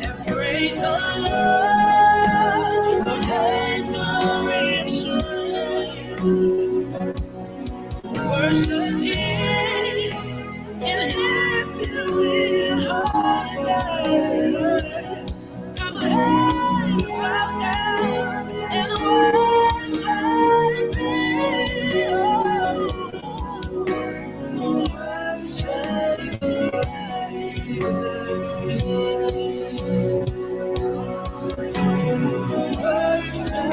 And praise the Lord for His glory and shine. Worship Him in His beauty and holiness. Come hands out down and worship Him. Worship His King. Worship.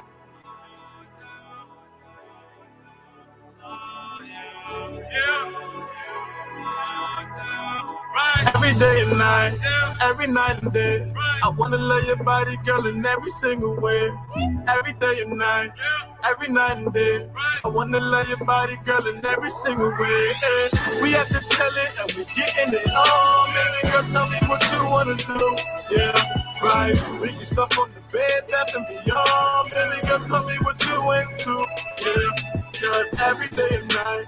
Every day and night, every night and day, I wanna love your body, girl, in every single way. Every day and night, every night and day, I wanna love your body, girl, in every single way. We have to tell it and we getting it on. Baby girl, tell me what you wanna do. Yeah, right. We can stop on the bed, bath and beyond. Baby girl, tell me what you into. Yeah. Cause every day and night,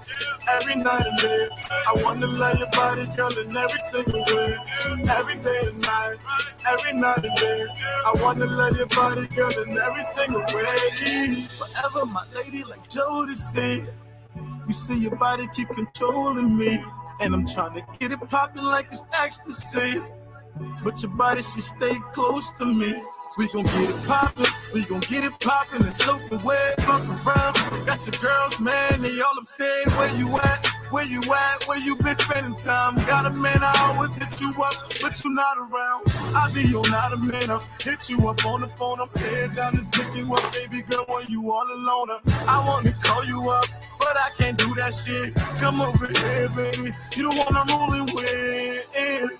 every night and day, I wanna love your body, girl, in every single way. Every day and night, every night and day, I wanna love your body, girl, in every single way. Forever my lady like Jodeci. You see your body keep controlling me, and I'm trying to get it popping like it's ecstasy. But your body should stay close to me. We gon' get it poppin', we gon' get it poppin' and soaking wet, fuck around. Got your girls, man, they all upset. Where you at? Where you at? Where you been spending time? Got a man, I always hit you up, but you not around. I be your not a man, I hit you up on the phone. I'm head down to pick you up, baby girl, when you all alone. I wanna call you up, but I can't do that shit. Come over here, baby, you the one I'm rolling with.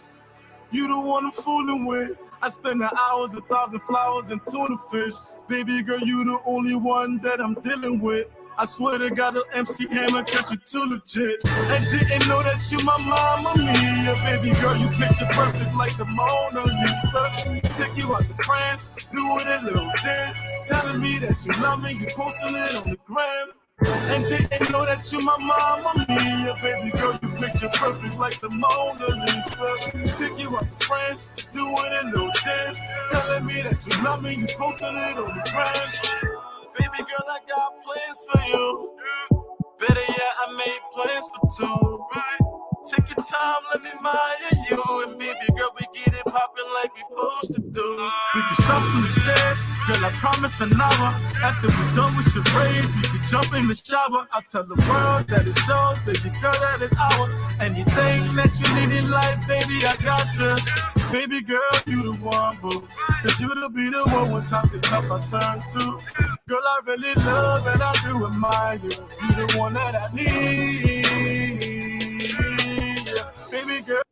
You the one I'm fooling with. I spend the hours, 1,000 flowers, and tuna fish. Baby girl, you the only one that I'm dealing with. I swear to God, the MC Hammer cut you too legit. And didn't know that you my mama mia. Baby girl, you picture perfect like the Mona Lisa. Take you out to France, do it a little dance. Telling me that you love me, you posting it on the gram. And didn't know that you my mama mia. Baby girl, you picture perfect like the Mona Lisa. Take you out to France, do it a little dance. Telling me that you love me, you posting it on the gram. Baby girl, I got plans for you. Better yet, I made plans for two. Take your time, let me admire you. And baby girl, we get it poppin' like we supposed to do. We can stop from the stairs, girl, I promise an hour. After we're done, we should raise. We can jump in the shower. I'll tell the world that it's yours, baby girl, that is ours. Anything that you need in life, baby, I got you. Baby girl, you the one, boo. Cause you'll be the one when times get tough, I turn to. Girl, I really love and I do admire you. You the one that I need. Baby girl.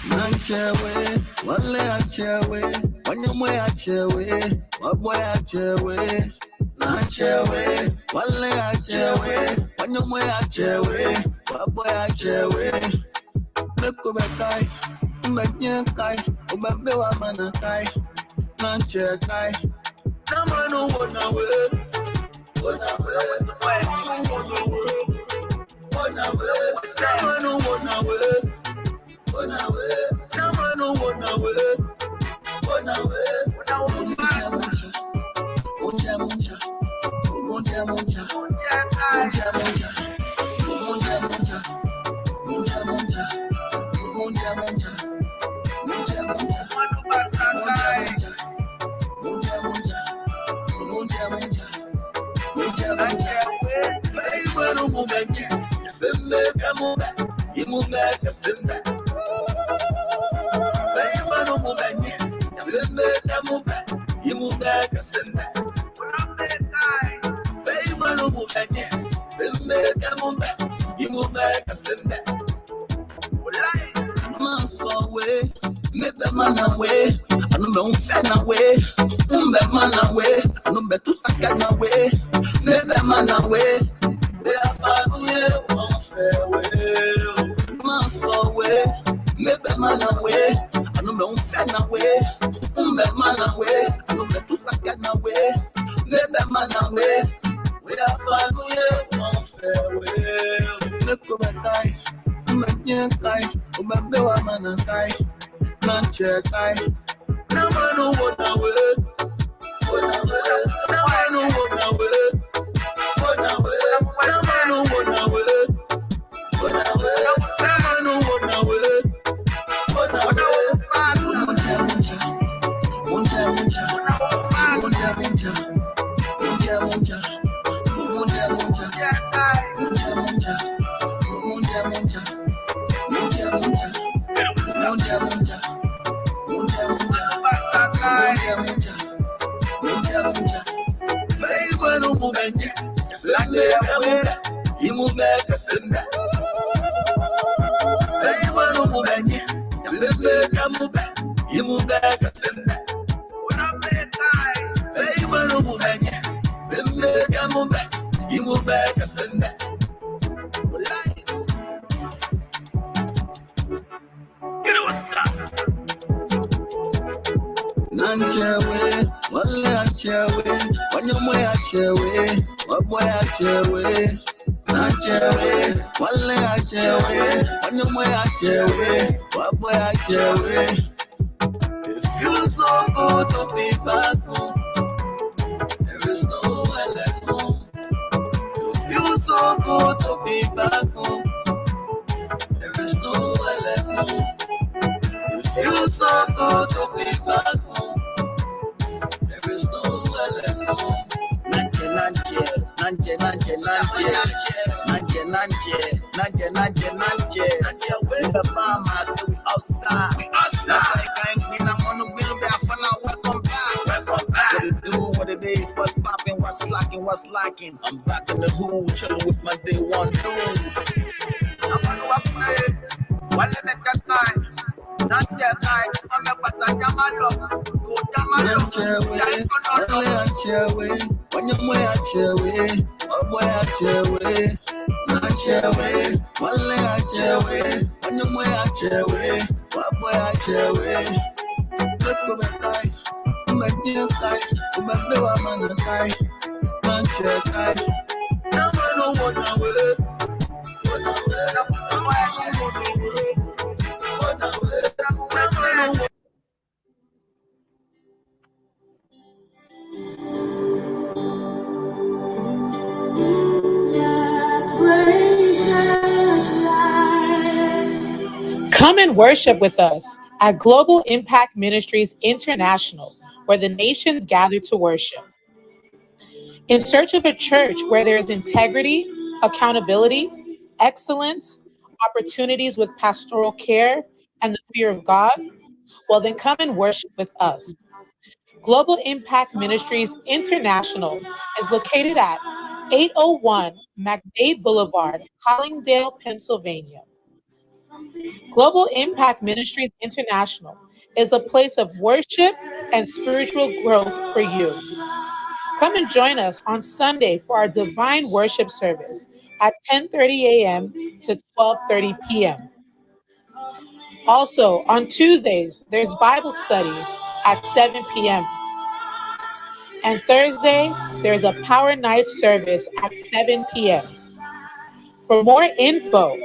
Nanchewe, wale achewe, wanyamwe achewe, wabwe achewe. Nanchewe, wale achewe, wanyamwe achewe, wabwe achewe. Nekubekai, mbenyekai, ubembewa manakai. Nanchekai, namanu wonawe, wonawe, wonawe, namanu wonawe. Wonawe, namanu wonawe, wonawe, munja munja, munja munja, munja munja, munja munja, munja munja, munja munja, munja munja, munja munja, munja munja, munja munja, munja munja, munja munja. Baby, no mumenye, yafemme kamuba, imuba yafemme. No mumenye, yafemme kamuba, imuba yafemme. Baby, no mumenye, yafemme kamuba, imuba yafemme. Man so way, me be man away, anu me unfena way, umbe man away, anu be tu sakana way, me be man away, be afanu ye unfair way. Man so kai, ubabewa mana kai, nanche kai. Namanu wona we, namanu wona we, namanu wona we, namanu wona we. It feels so good to be back home. There is no one at home. It feels so good to be back home. There is no one at home. It feels so good to be back home. There is no one at home. Nanje, nanje, nanje, nanje, nanje, nanje, nanje, nanje, nanje, nanje. We the mama, so we outside. We outside. Welcome back. Welcome back. What it do? What it is? What's popping? What's locking? What's locking? I'm back in the hood, chilling with my day one dudes. I'm gonna play. One let me get time. Not yet time. I'm a patajamalo. When you're way at your way, what boy at your way, not your way, one lay at your way, when you're way at your way, what boy at your way. Look over time, my dear time, my bewa man time, not your time. Now I know what I will, what I will. Come and worship with us at Global Impact Ministries International, where the nations gather to worship. In search of a church where there is integrity, accountability, excellence, opportunities with pastoral care, and the fear of God, well, then come and worship with us. Global Impact Ministries International is located at 801 McDade Boulevard, Collingdale, Pennsylvania. Global Impact Ministries International is a place of worship and spiritual growth for you. Come and join us on Sunday for our divine worship service at 10:30 a.m. to 12:30 p.m. Also, on Tuesdays, there's Bible study at 7 p.m. And Thursday, there's a Power Night service at 7 p.m. For more info,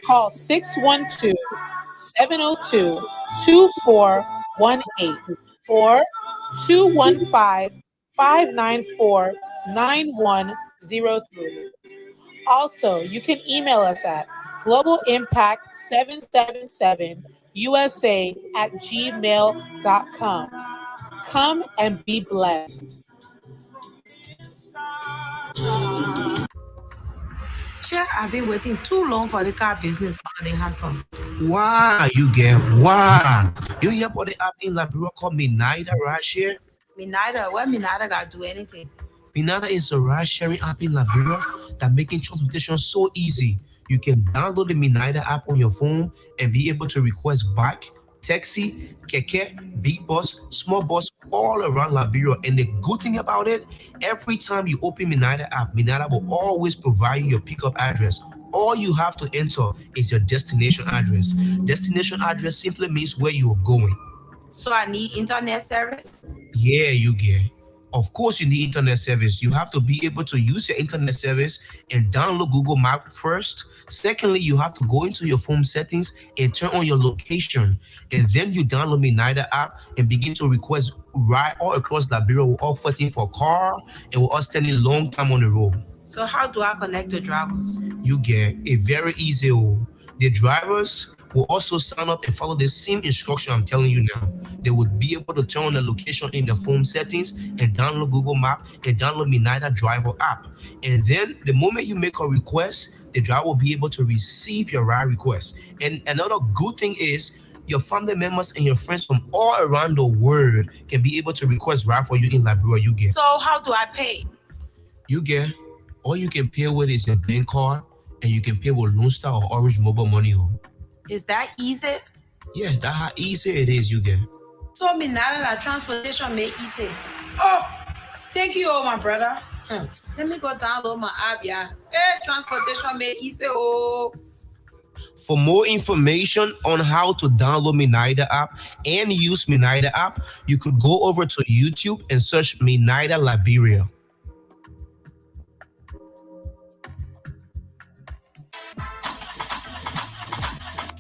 call 612-702-2418 or 215-594-9103. Also, you can email us at globalimpact777usa@gmail.com. Come and be blessed. Chair, I've been waiting too long for the car business on the Hanson. Wow, you get wow. You hear about the app in Liberia called Minida right here? Minida, where Minida got to do anything? Minida is a ride sharing app in Liberia that making transportation so easy. You can download the Minida app on your phone and be able to request bike, taxi, keke, big bus, small bus all around Liberia. And the good thing about it, every time you open Minida app, Minida will always provide you your pickup address. All you have to enter is your destination address. Destination address simply means where you are going. So I need internet service? Yeah, you get. Of course, you need internet service. You have to be able to use your internet service and download Google Maps first Secondly, you have to go into your phone settings and turn on your location. And then you download Minaida app and begin to request ride all across Liberia. We're all fighting for a car and we're all standing long time on the road. So how do I connect the drivers? You get a very easy. The drivers will also sign up and follow the same instruction I'm telling you now. They would be able to turn on the location in their phone settings and download Google Map and download Minaida Driver app. And then the moment you make a request, the driver will be able to receive your ride request. And another good thing is your family members and your friends from all around the world can be able to request ride for you in Liberia. You get. So how do I pay? You get. All you can pay with is your bank card, and you can pay with Lone Star or Orange Mobile Money. Is that easy? Yeah, that's how easy it is, you get. So me now that transportation may easy. Oh, thank you, my brother. Let me go download my app, yeah. Hey, transportation may easy, oh. For more information on how to download Minaida app and use Minaida app, you could go over to YouTube and search Minaida Liberia.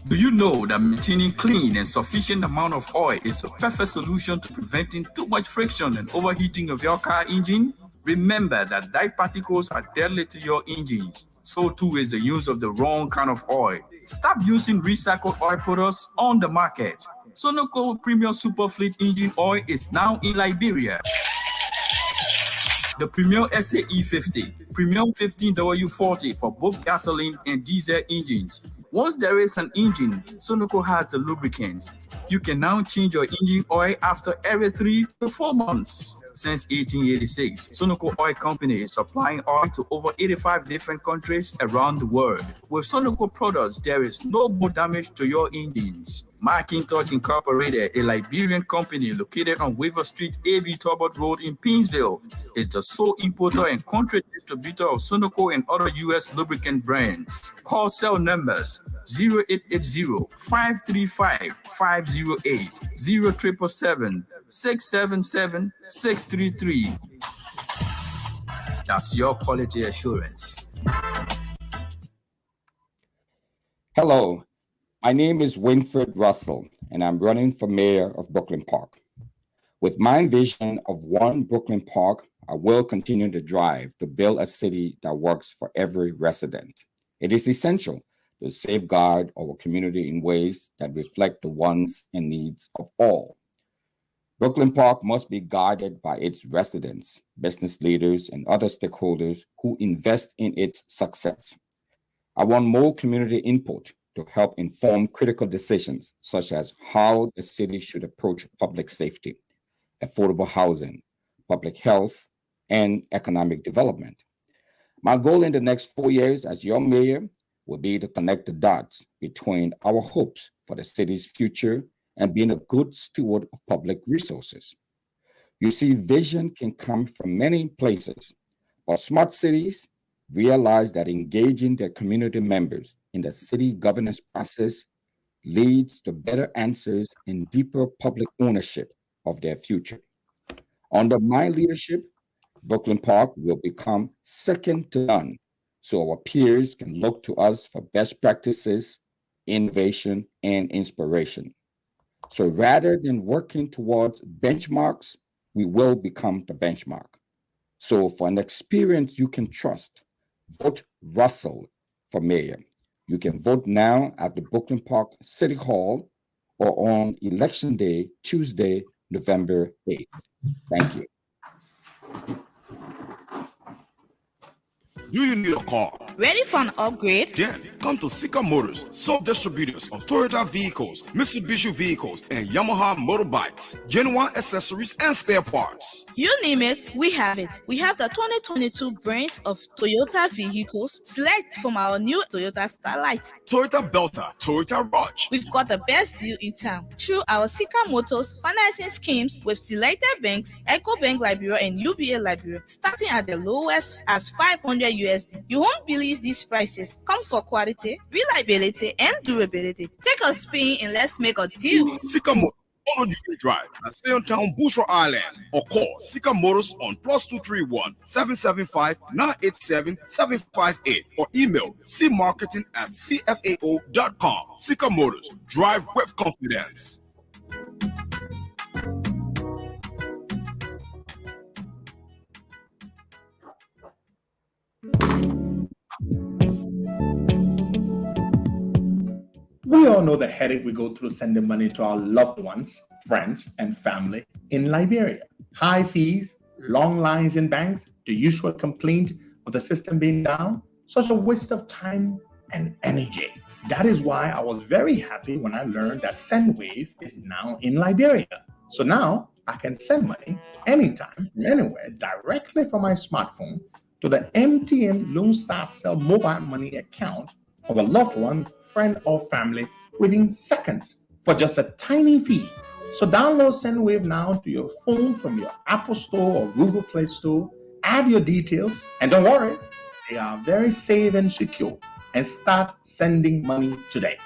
Do you know that maintaining clean and sufficient amount of oil is the perfect solution to preventing too much friction and overheating of your car engine? Remember that dye particles are deadly to your engines. So too is the use of the wrong kind of oil. Stop using recycled oil products on the market. Sonoco Premium Super Fleet Engine Oil is now in Liberia. The Premium SAE 50, Premium 15W40 for both gasoline and diesel engines. Once there is an engine, Sonoco has the lubricant. You can now change your engine oil after every 3 to 4 months. Since 1886, Sonoco Oil Company is supplying oil to over 85 different countries around the world. With Sonoco products, there is no more damage to your engines. Macintosh Incorporated, a Liberian company located on Weaver Street, AB Talbot Road in Painesville, is the sole importer and country distributor of Sonoco and other U.S. lubricant brands. Call cell numbers 0880-535-508, 0777-677-633. That's your quality assurance. Hello. My name is Winfred Russell, and I'm running for mayor of Brooklyn Park. With my vision of one Brooklyn Park, I will continue to drive to build a city that works for every resident. It is essential to safeguard our community in ways that reflect the wants and needs of all. Brooklyn Park must be guided by its residents, business leaders, and other stakeholders who invest in its success. I want more community input to help inform critical decisions, such as how the city should approach public safety, affordable housing, public health, and economic development. My goal in the next 4 years as your mayor will be to connect the dots between our hopes for the city's future and being a good steward of public resources. You see, vision can come from many places, but smart cities realize that engaging their community members in the city governance process leads to better answers and deeper public ownership of their future. Under my leadership, Brooklyn Park will become second to none, so our peers can look to us for best practices, innovation, and inspiration. So rather than working towards benchmarks, we will become the benchmark. So for an experience you can trust, vote Russell for mayor. You can vote now at the Brooklyn Park City Hall or on Election Day, Tuesday, November 8th. Thank you. Do you need a car? Ready for an upgrade? Then come to Sika Motors, sub-distributors of Toyota vehicles, Mitsubishi vehicles, and Yamaha motorbikes, genuine accessories and spare parts. You name it, we have it. We have the 2022 brands of Toyota vehicles. Select from our new Toyota Starlight, Toyota Belter, Toyota Rush. We've got the best deal in town through our Sika Motors financing schemes with selected banks, EcoBank Liberia and UBA Liberia, starting at the lowest as $500 USD. You won't believe these prices. Come for quality, reliability, and durability. Take a spin and let's make a deal. Sika Motors. Download your drive at Town Bushra Island or call Sika Motors on +231 775 987 758 or email cmarketing@cfao.com. Sika Motors, drive with confidence. We all know the headache we go through sending money to our loved ones, friends, and family in Liberia. High fees, long lines in banks, the usual complaint of the system being down, such a waste of time and energy. That is why I was very happy when I learned that SendWave is now in Liberia. So now I can send money anytime from anywhere directly from my smartphone to the MTN Lone Star Cell mobile money account of a loved one, friend, or family within seconds for just a tiny fee. So download SendWave now to your phone from your Apple Store or Google Play Store. Add your details, and don't worry, they are very safe and secure. And start sending money today.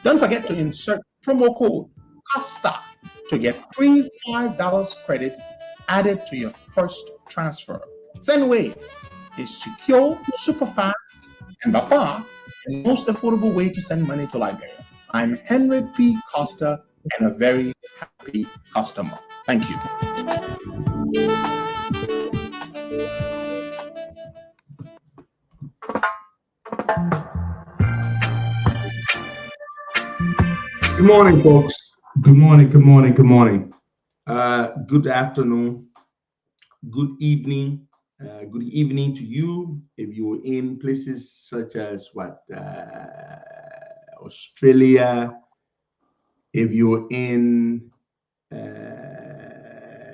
Don't forget to insert promo code COSTA to get free $5 credit added to your first transfer. SendWave is secure, super fast, and by far the most affordable way to send money to Liberia. I'm Henry P. Costa and a very happy customer. Thank you. Good morning, folks. Good morning, good morning, good morning. Good afternoon, good evening to you if you're in places such as Australia, if you're in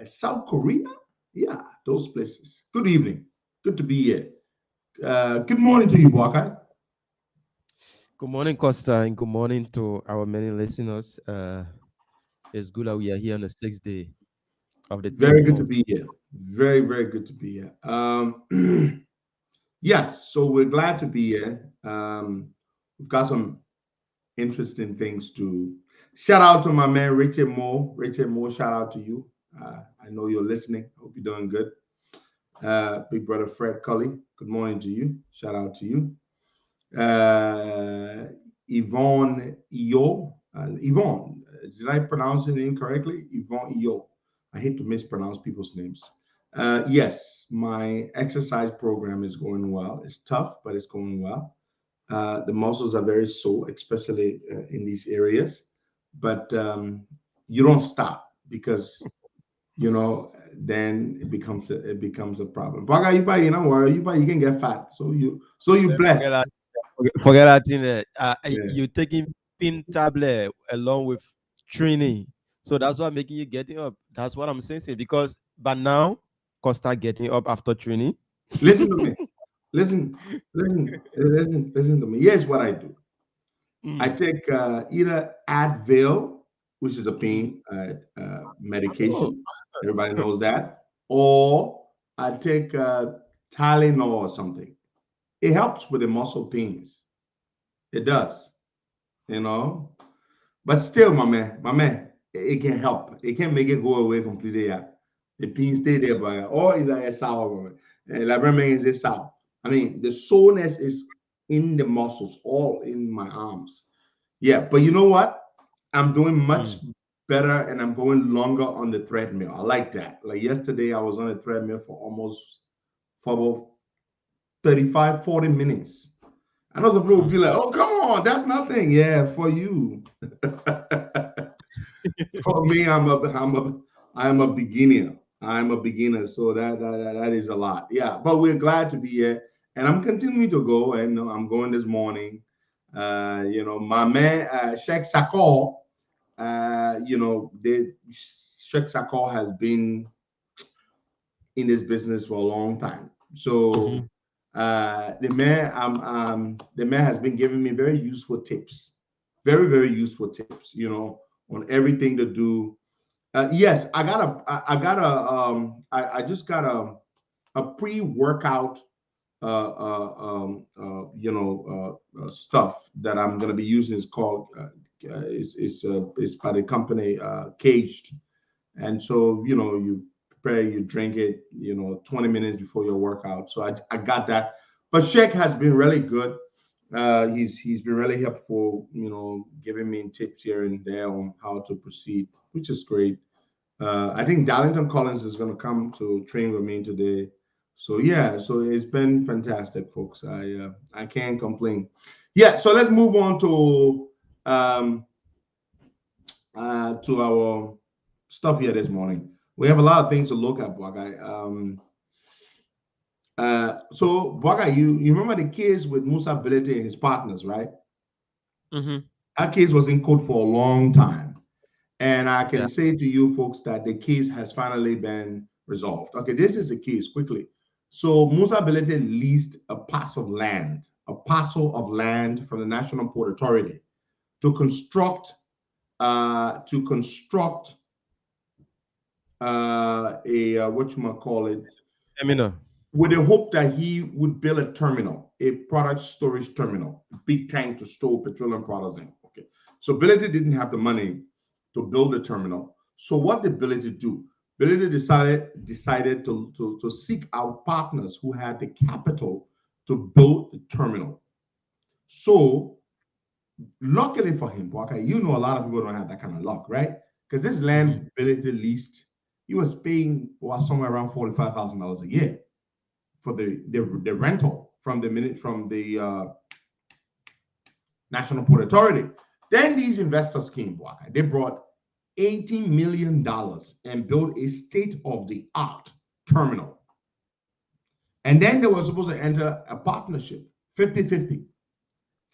South Korea, yeah, those places. Good evening, good to be here. Good morning to you, Waka. Good morning, Costa, and good morning to our many listeners. It's good that we are here on the 6th day of the Very good month. to be here. Very, very good to be here. Yes, so we're glad to be here. We've got some interesting things to shout out to my man Richard Moore. Richard Moore, shout out to you. I know you're listening. Hope you're doing good. Big brother Fred Cully, good morning to you. Shout out to you. Yvonne Io. Yvonne, did I pronounce your name correctly? Yvonne Io. I hate to mispronounce people's names. Yes, my exercise program is going well. It's tough, but it's going well. The muscles are very sore, especially in these areas. But you don't stop because then it becomes a problem. But you buy, you can get fat. So you blessed. Forget that thing there. You're taking pin tablet along with training. So that's what making you getting up. That's what I'm saying. Because but now Costa getting up after training. Listen to me. Listen to me. Here's what I do. I take either Advil, which is a pain medication. Everybody knows that. Or I take Tylenol or something. It helps with the muscle pains. It does, But still, my man, it can help. It can't make it go away completely. Yeah. The pain stay there, but or is a sour. Is sour. I mean, the soreness is in the muscles, all in my arms. Yeah, but you know what? I'm doing much better and I'm going longer on the treadmill. I like that. Like yesterday, I was on the treadmill for about 35, 40 minutes. I know some people will be like, oh, come on, that's nothing. Yeah, for you. For me, I am a beginner. I'm a beginner, so that is a lot. Yeah, but we're glad to be here. And I'm continuing to go, and I'm going this morning. My man, Sheikh Sakor, Sheikh Sakor has been in this business for a long time. So the man has been giving me very useful tips, very, very useful tips, on everything to do. Yes, I just got a pre-workout stuff that I'm going to be using. Is called It's by the company Caged, and so you prepare, you drink it, 20 minutes before your workout. So I got that. But Sheikh has been really good. He's been really helpful, giving me tips here and there on how to proceed, which is great. I think Darlington Collins is going to come to train with me today. So yeah, so it's been fantastic, folks. I can't complain. Yeah, so let's move on to our stuff here this morning. We have a lot of things to look at, Bwagai. So Bwagai, you remember the case with Musa Bilete and his partners, right? Mm-hmm. That case was in court for a long time. And I can say to you folks that the case has finally been resolved. Okay, this is the case quickly. So Musa Bilete leased a parcel of land from the National Port Authority to construct a terminal, with the hope that he would build a terminal, a product storage terminal, big tank to store petroleum products in. Okay, so Bilete didn't have the money to build a terminal. So what did Bilete do? Bilete decided to seek out partners who had the capital to build the terminal. So luckily for him, okay, a lot of people don't have that kind of luck, right? Because this land Bilete leased, he was paying somewhere around $45,000 a year for the rental from the National Port Authority. Then these investors came, okay, they brought $80 million and built a state-of-the-art terminal. And then they were supposed to enter a partnership, 50-50.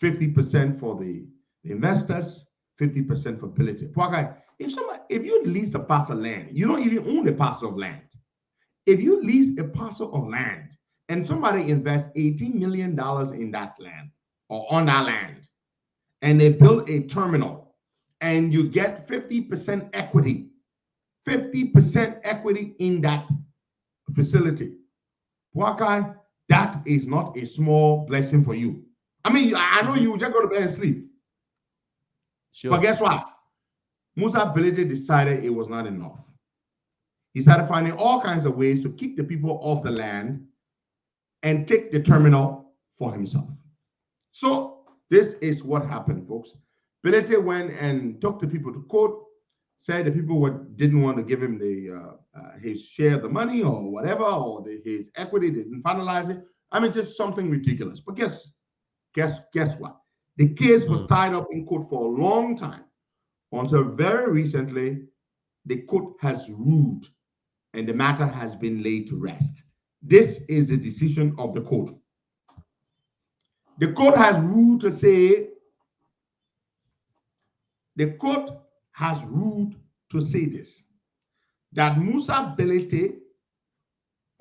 50% for the investors, 50% for Bilete. If you lease a parcel of land, you don't even own a parcel of land. If you lease a parcel of land and somebody invests $18 million in that land or on that land, and they build a terminal, and you get 50% equity in that facility, Wakai, that is not a small blessing for you. I mean, I know you just go to bed and sleep. Sure. But guess what? Musa Bilete decided it was not enough. He started finding all kinds of ways to kick the people off the land and take the terminal for himself. So this is what happened, folks. Bilete went and took the people to court, said the people didn't want to give him his share of the money or whatever, or his equity, they didn't finalize it. I mean, just something ridiculous. But guess what? The case was tied up in court for a long time until very recently the court has ruled and the matter has been laid to rest. This is the decision of the court. The court has ruled to say this, that Musa Bilete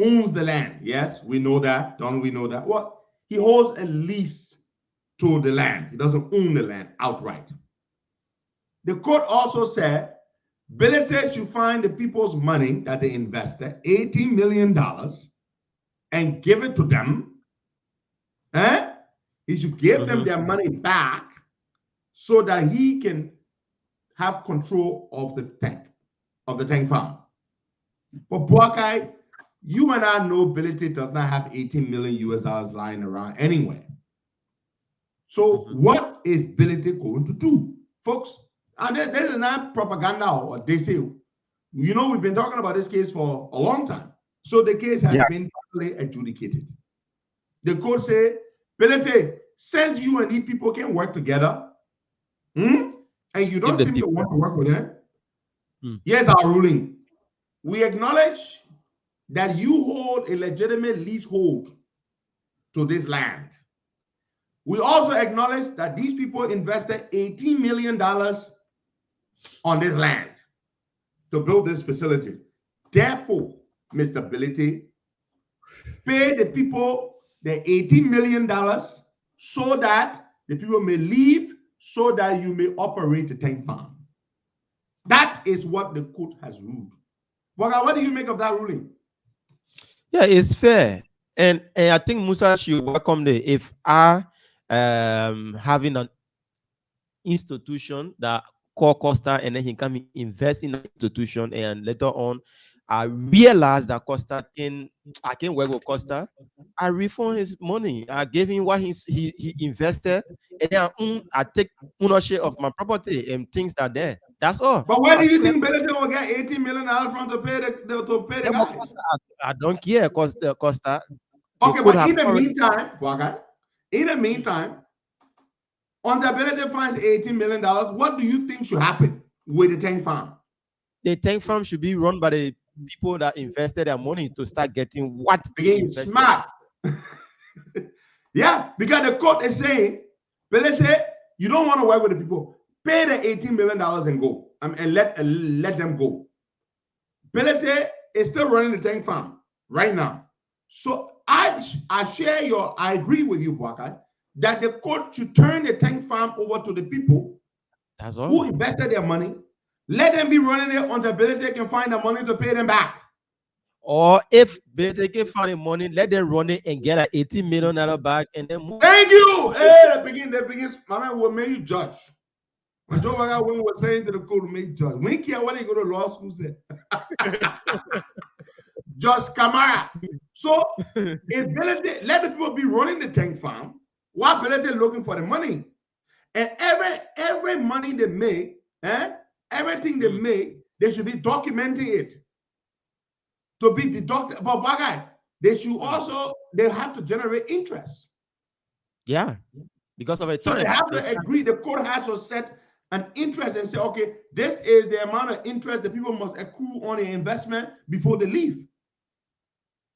owns the land. Yes, we know that. Don't we know that? Well, he holds a lease to the land. He doesn't own the land outright. The court also said Bilete should find the people's money that they invested, $18 million, and give it to them. He should give them their money back so that he can have control of the tank farm. But Bwakai, you and I know Bilete does not have $18 million US lying around anywhere. So what is Bilete going to do? Folks, and there's not propaganda or they say, we've been talking about this case for a long time. So the case has been finally adjudicated. The court say, Bilete, since you and these people can work together, and you don't seem to want to work with them, here's our ruling. We acknowledge that you hold a legitimate leasehold to this land. We also acknowledge that these people invested $18 million on this land to build this facility. Therefore, Mr. Bilete, pay the people the $18 million so that the people may leave, so that you may operate the tank farm. That is what the court has ruled. What do you make of that ruling? Yeah, it's fair. And I think Musa should welcome if having institution that call Costa, and then he can invest in an institution, and later on, I realized that I can work with Costa. I refund his money. I gave him what he invested, and then I take ownership of my property and things that there. That's all. But where do you think Benedict will get $18 million from to pay the guys? Costa, I don't care, Costa. Okay, but in the meantime, until Benedict finds $18 million, what do you think should happen with the tank farm? The tank farm should be run by the people that invested their money to start getting what being smart. Yeah, because the court is saying, Benedict, you don't want to work with the people. Pay the $18 million and go, and let them go. Benedict is still running the tank farm right now. So I agree with you, Bwaka, that the court should turn the tank farm over to the people who invested their money. Let them be running it until Benedict can find the money to pay them back. Or if Benedict can find the money, let them run it and get an $18 million back and then move. Thank you. Hey, the biggest, my man will make you judge. When Joe Bwaka was saying to the court, make you judge. We care what they go to law school say. Just Kamara. So if Benedict, let the people be running the tank farm while Benedict looking for the money. And every money they make, everything they make, they should be documenting it to be deducted. But Bagay, they should also, they have to generate interest. Yeah, because of it. So they have to agree, the court has to set an interest and say, okay, this is the amount of interest the people must accrue on the investment before they leave.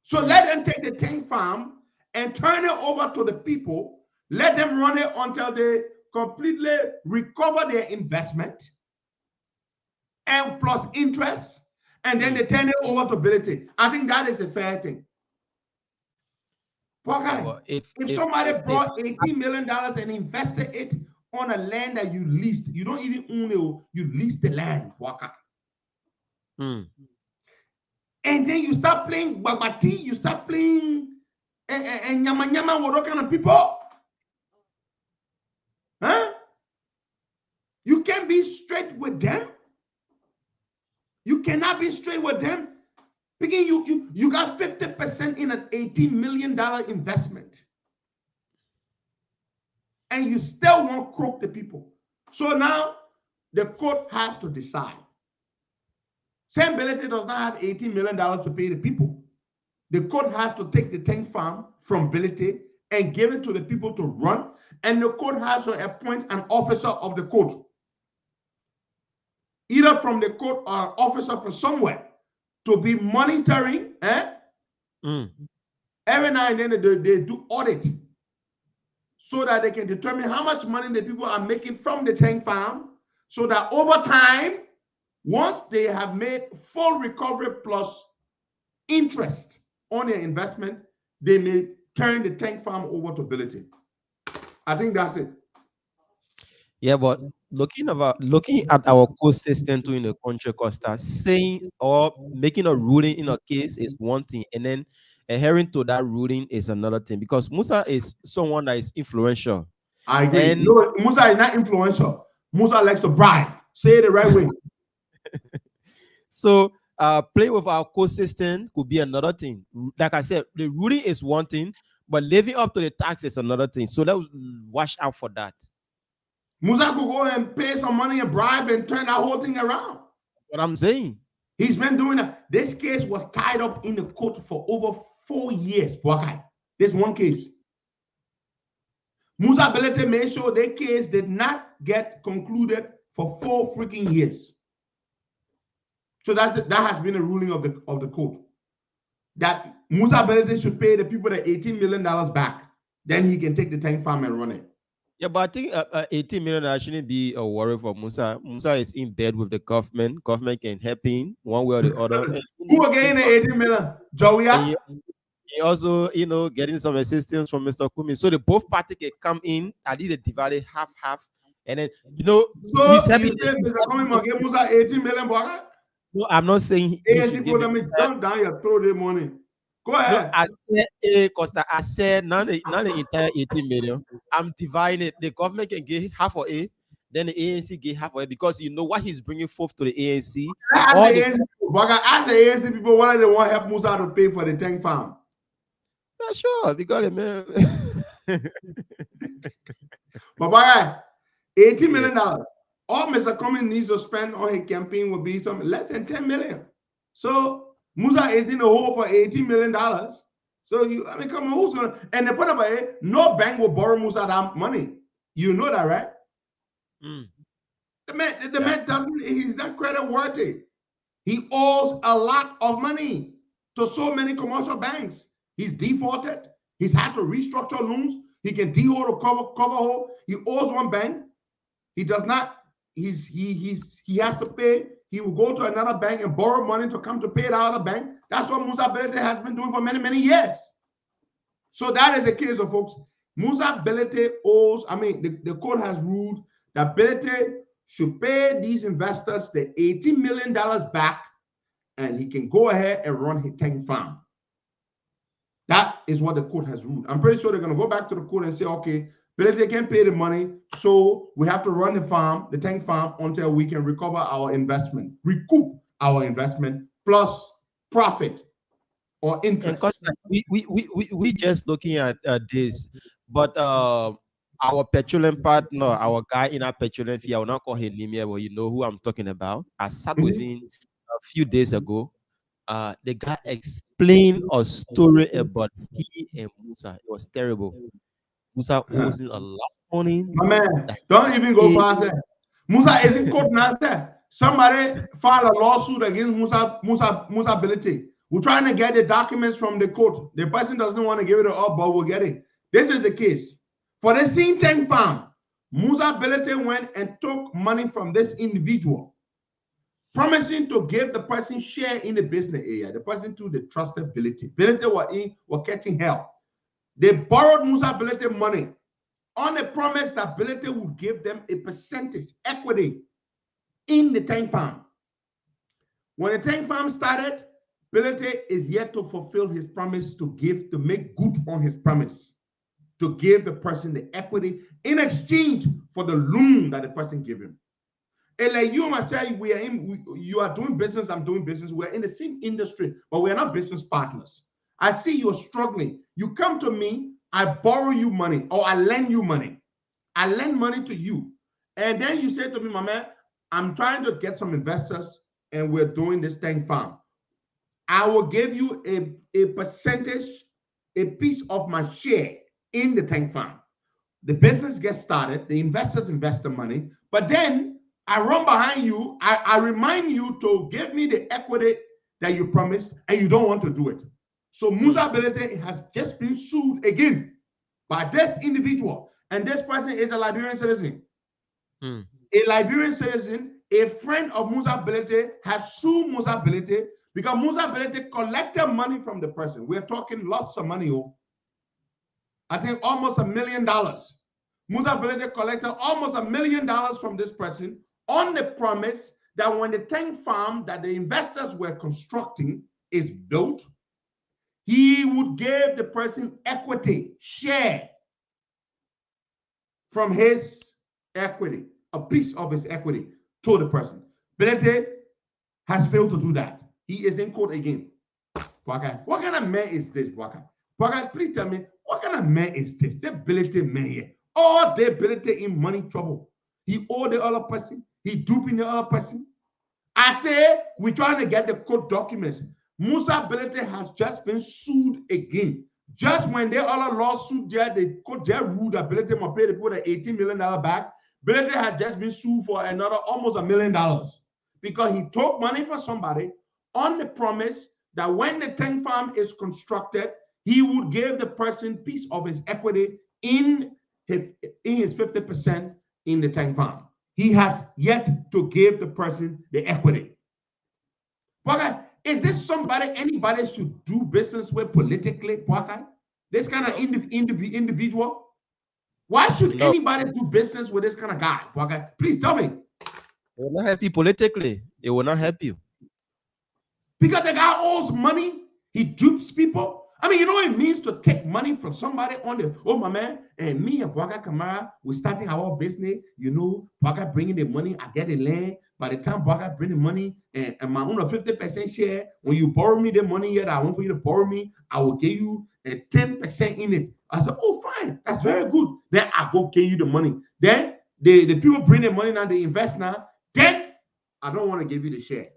So let them take the tank farm and turn it over to the people. Let them run it until they completely recover their investment and plus interest, and then they turn it over to Ability. I think that is a fair thing. Well, if somebody brought $18 million and invested it on a land that you leased, you don't even own it, you lease the land, and then you start playing babati, you start playing and nyama nyama with all kind of people. Huh? You can't be straight with them. You cannot be straight with them. Because you got 50% in an $18 million investment. And you still want to croak the people. So now the court has to decide. Sam Belete does not have $18 million to pay the people. The court has to take the tank farm from Belete and give it to the people to run. And the court has to appoint an officer of the court. Either from the court or an officer from somewhere to be monitoring. Every now and then they do audit so that they can determine how much money the people are making from the tank farm, so that over time, once they have made full recovery plus interest on their investment, they may turn the tank farm over to Ability. I think that's it. Yeah, but looking at our court system in the country, Costa, saying or making a ruling in a case is one thing, and then adhering to that ruling is another thing. Because Musa is someone that is influential. I agree. No, Musa is not influential. Musa likes to bribe. Say it the right way. So play with our court system could be another thing. Like I said, the ruling is one thing, but living up to the tax is another thing. So let's watch out for that. Musa could go and pay some money and bribe and turn that whole thing around. What I'm saying. He's been doing that. This case was tied up in the court for over 4 years. This one case. Musa Belete made sure their case did not get concluded for 4 freaking years. So that has been a ruling of the court. That Musa Belete should pay the people the $18 million back. Then he can take the tank farm and run it. Yeah, but I think 18 million shouldn't be a worry for Musa. Musa is in bed with the government. Government can help him one way or the other. Who are getting the 18 million? Joey? He also, getting some assistance from Mr. Kumi. So the both parties can come in. I did divided half. And then, so he's happy. Mr. Kumi will give Musa 18 million. No, I'm not saying. Jump down your throw the money. Go ahead. No, I said, Costa, I said not the entire 18 million. I'm dividing it. The government can give half of it. then the ANC get half of it because you know what he's bringing forth to the ANC. Ask the ANC people whether they want help Musa to pay for the tank farm. Yeah, sure, because man. But by $80 million. All Mr. Cummings needs to spend on his campaign will be some less than 10 million. So Musa is in the hole for $80 million. So come on, who's gonna? And the point about it, no bank will borrow Musa that money. You know that, right? The man doesn't. He's not credit worthy. He owes a lot of money to so many commercial banks. He's defaulted. He's had to restructure loans. He can de-hold or cover hold. He owes one bank. He does not. He has to pay. He will go to another bank and borrow money to come to pay the other bank. That's what Musa Belete has been doing for many, many years. So that is the case of folks. Musa Belete owes. I mean, the court has ruled that Belete should pay these investors the $80 million back, and he can go ahead and run his tank farm. That is what the court has ruled. I'm pretty sure they're going to go back to the court and say, okay, Belete can't pay the money, so we have to run the farm, the tank farm, until we can recover our investment, recoup our investment, plus profit or interest. We just looking at this, but our petroleum partner, our guy in our petroleum fee, I will not call him name here, but you know who I'm talking about. I sat with him a few days ago. The guy explained a story about he and Musa. It was terrible. Musa owes him a lot of money. My man, don't even go past that. Musa is in court now. Somebody filed a lawsuit against Musa Belete. We're trying to get the documents from the court. The person doesn't want to give it up, but we'll get it. This is the case. For the same tank farm, Musa Belete went and took money from this individual, promising to give the person share in the business area. The person to the trusted Belete. Belete were catching hell. They borrowed Musa Belete money on a promise that Belete would give them a percentage equity in the tank farm. When the tank farm started, Belete is yet to fulfill his promise to make good on his promise, to give the person the equity in exchange for the loan that the person gave him. And like you and myself, you are doing business, I'm doing business. We're in the same industry, but we are not business partners. I see you're struggling. You come to me, I borrow you money, or I lend you money. I lend money to you. And then you say to me, my man, I'm trying to get some investors and we're doing this tank farm. I will give you a percentage, a piece of my share in the tank farm. The business gets started, the investors invest the money, but then I run behind you, I remind you to give me the equity that you promised, and you don't want to do it. So Musa Belete has just been sued again by this individual, and this person is a Liberian citizen. A Liberian citizen, a friend of Musa Belete, has sued Musa Belete because Musa Belete collected money from the person. We're talking lots of money. I think almost $1 million. Musa Belete collected almost $1 million from this person on the promise that when the tank farm that the investors were constructing is built, he would give the person equity, share from his equity, a piece of his equity to the person. Belete has failed to do that. He is in court again. Waka, what kind of man is this, Waka? Waka, please tell me, what kind of man is this? The Belete man here. All day Belete in money trouble. He owed the other person. He duping the other person. I say, we're trying to get the court documents. Musa Belete has just been sued again. Just when they all lawsuit there, the court there ruled that Belete must pay the people the $18 million back. Belete has just been sued for another almost $1 million because he took money from somebody on the promise that when the tank farm is constructed, he would give the person piece of his equity in his 50% in the tank farm. He has yet to give the person the equity. But is this somebody anybody should do business with politically? This kind of individual? Why should anybody do business with this kind of guy? Please tell me. It will not help you politically. It will not help you. Because the guy owes money. He dupes people. I mean, you know what it means to take money from somebody on the, oh, my man, and me and Bwaga Kamara, we're starting our business. You know, Bwaga bringing the money, I get the land. By the time Bwaga bring the money and my own 50% share, when you borrow me the money here that I want for you to borrow me, I will give you 10% in it. I said, oh, fine, that's very good. Then I go give you the money. Then the people bring the money now, they invest now. Then I don't want to give you the share.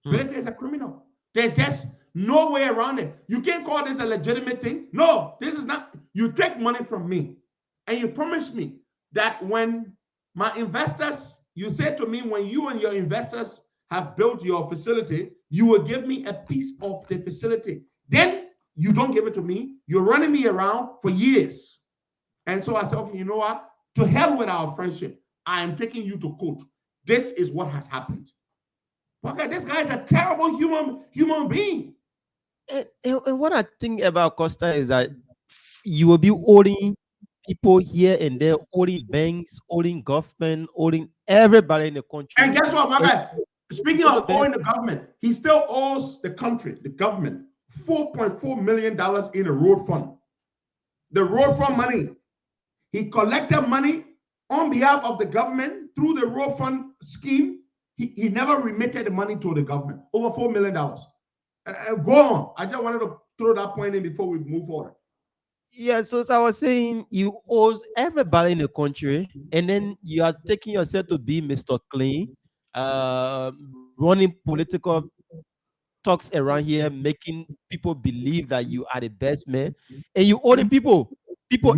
Military is a criminal. There's just no way around it. You can't call this a legitimate thing. No, this is not. You take money from me and you promise me that when my investors, you said to me, when you and your investors have built your facility, you will give me a piece of the facility. Then you don't give it to me. You're running me around for years. And so I said, okay, you know what? To hell with our friendship. I am taking you to court. This is what has happened. Okay, this guy is a terrible human being. And what I think about Costa is that you will be owing people here and there, owing banks, owing government, owing everybody in the country. And guess what, my guy? Speaking of owing the government, he still owes the country, the government, $4.4 million in a road fund. The road fund money. He collected money on behalf of the government through the road fund scheme. He never remitted the money to the government, over $4 million. Go on. I just wanted to throw that point in before we move forward. Yeah, so as I was saying, you owe everybody in the country, and then you are taking yourself to be Mr. Clean, running political talks around here, making people believe that you are the best man, and you owe the people.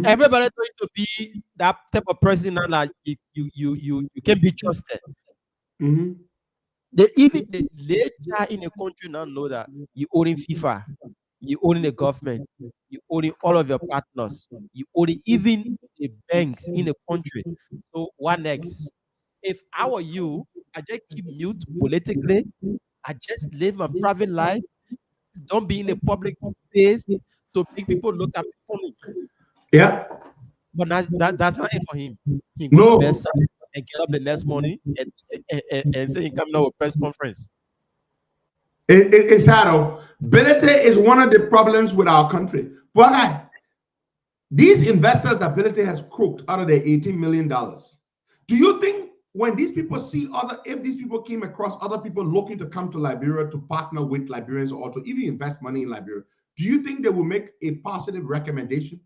Everybody trying to be that type of person that like you can be trusted. Even the later in the country now know that you own FIFA, you own the government, you own all of your partners, you own even the banks in the country. So what next? If I were you, I just keep mute politically. I just live my private life. Don't be in the public space to make people look at me funny. Yeah. But that's not it for him. He go to bed and get up the next morning and say he coming out with press conference. It's sad. Ability is one of the problems with our country. But these investors that Ability has crooked out of their $18 million, do you think when these people see if these people came across other people looking to come to Liberia to partner with Liberians or to even invest money in Liberia, do you think they will make a positive recommendation?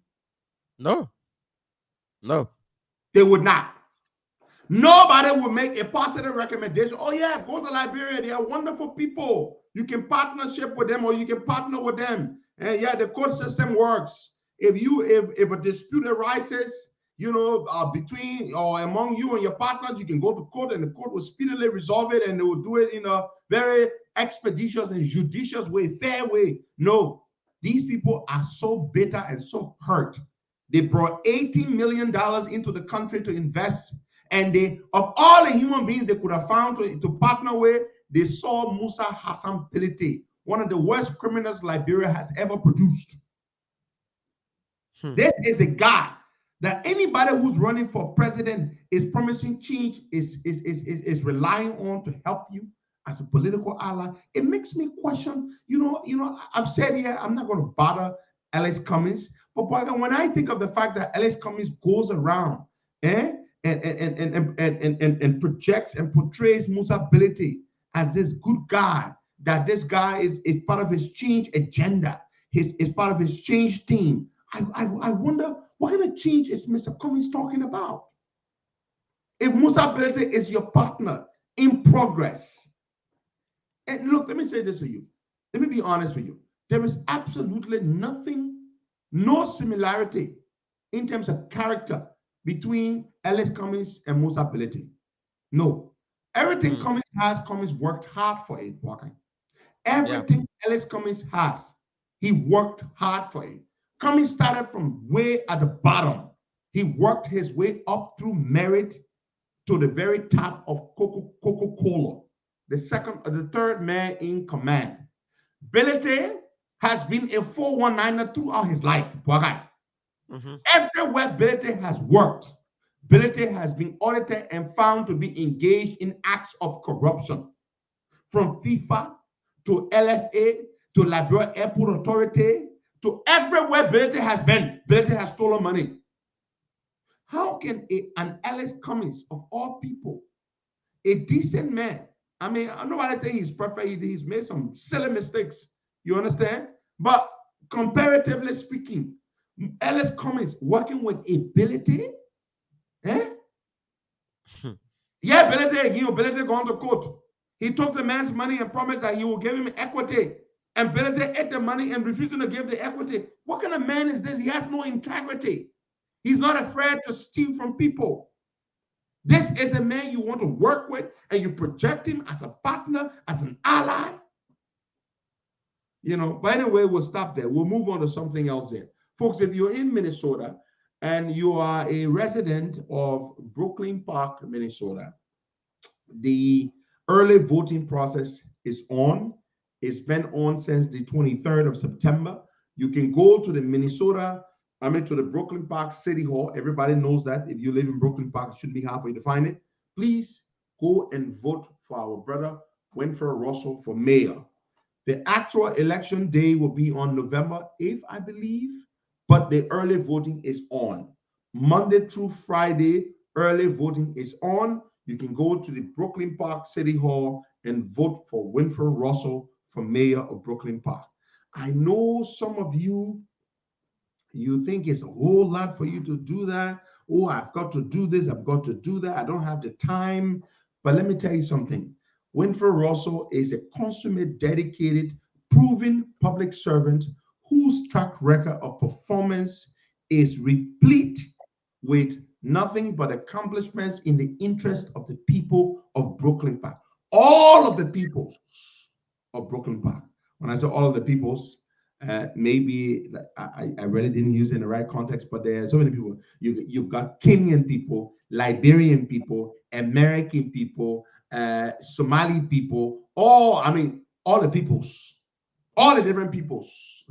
No. They would not. Nobody would make a positive recommendation. Oh yeah, go to Liberia. They are wonderful people. You can partnership with them or you can partner with them. And yeah, the court system works. If a dispute arises, between or among you and your partners, you can go to court and the court will speedily resolve it and they will do it in a very expeditious and judicious way, fair way. No, these people are so bitter and so hurt. They brought $18 million into the country to invest. And of all the human beings they could have found to partner with, they saw Musa Hassan Pilite, one of the worst criminals Liberia has ever produced. This is a guy that anybody who's running for president is promising change, is relying on to help you as a political ally. It makes me question, I've said here, I'm not going to bother Alex Cummings, but when I think of the fact that Alex Cummings goes around and projects and portrays Musa Pilite as this good guy, that this guy is part of his change agenda, is part of his change team. I wonder what kind of change is Mr. Cummings talking about? If Musa Pilite is your partner in progress, and look, let me say this to you. Let me be honest with you. There is absolutely no similarity in terms of character between Alex Cummings and Musa Pilite. No. Everything Cummings worked hard for it. Everything Alex Cummings has, he worked hard for it. Cummings started from way at the bottom. He worked his way up through merit to the very top of Coca-Cola, the third man in command. Pilite has been a 419er throughout his life. Everywhere Pilite has worked, Pilite has been audited and found to be engaged in acts of corruption. From FIFA to LFA, to Liberia Airport Authority, to everywhere Belete has been. Belete has stolen money. How can an Ellis Cummings, of all people, a decent man, I mean, nobody say he's perfect, he's made some silly mistakes, you understand? But comparatively speaking, Ellis Cummings working with ability, yeah, Belete gone to court. He took the man's money and promised that he will give him equity. And Belete ate the money and refused to give the equity. What kind of man is this? He has no integrity. He's not afraid to steal from people. This is a man you want to work with, and you project him as a partner, as an ally. You know, but anyway, we'll stop there. We'll move on to something else here. Folks, if you're in Minnesota and you are a resident of Brooklyn Park, Minnesota, the early voting process is on. It's been on since the 23rd of September. You can go to the to the Brooklyn Park City Hall. Everybody knows that. If you live in Brooklyn Park, it shouldn't be hard for you to find it. Please go and vote for our brother, Winfred Russell, for mayor. The actual election day will be on November 8th, I believe, but the early voting is on. Monday through Friday, early voting is on. You can go to the Brooklyn Park City Hall and vote for Winfred Russell for mayor of Brooklyn Park. I know some of you think it's a whole lot for you to do that. Oh, I've got to do this, I've got to do that. I don't have the time. But let me tell you something. Winfred Russell is a consummate, dedicated, proven public servant whose track record of performance is replete with nothing but accomplishments in the interest of the people of Brooklyn Park. All of the peoples of Brooklyn Park. When I say all of the peoples, maybe I really didn't use it in the right context, but there are so many people. You've got Kenyan people, Liberian people, American people, Somali people, all the peoples, all the different peoples,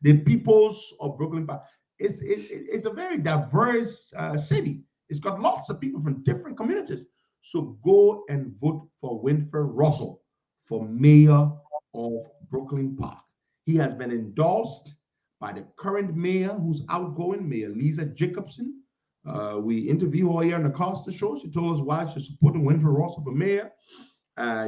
the peoples of Brooklyn Park. It's a very diverse city. It's got lots of people from different communities. So go and vote for Winfred Russell for mayor of Brooklyn Park. He has been endorsed by the current mayor, who's outgoing, Mayor Lisa Jacobson. We interviewed her here on the Costa Show. She told us why she's supporting Winfred Russell for mayor.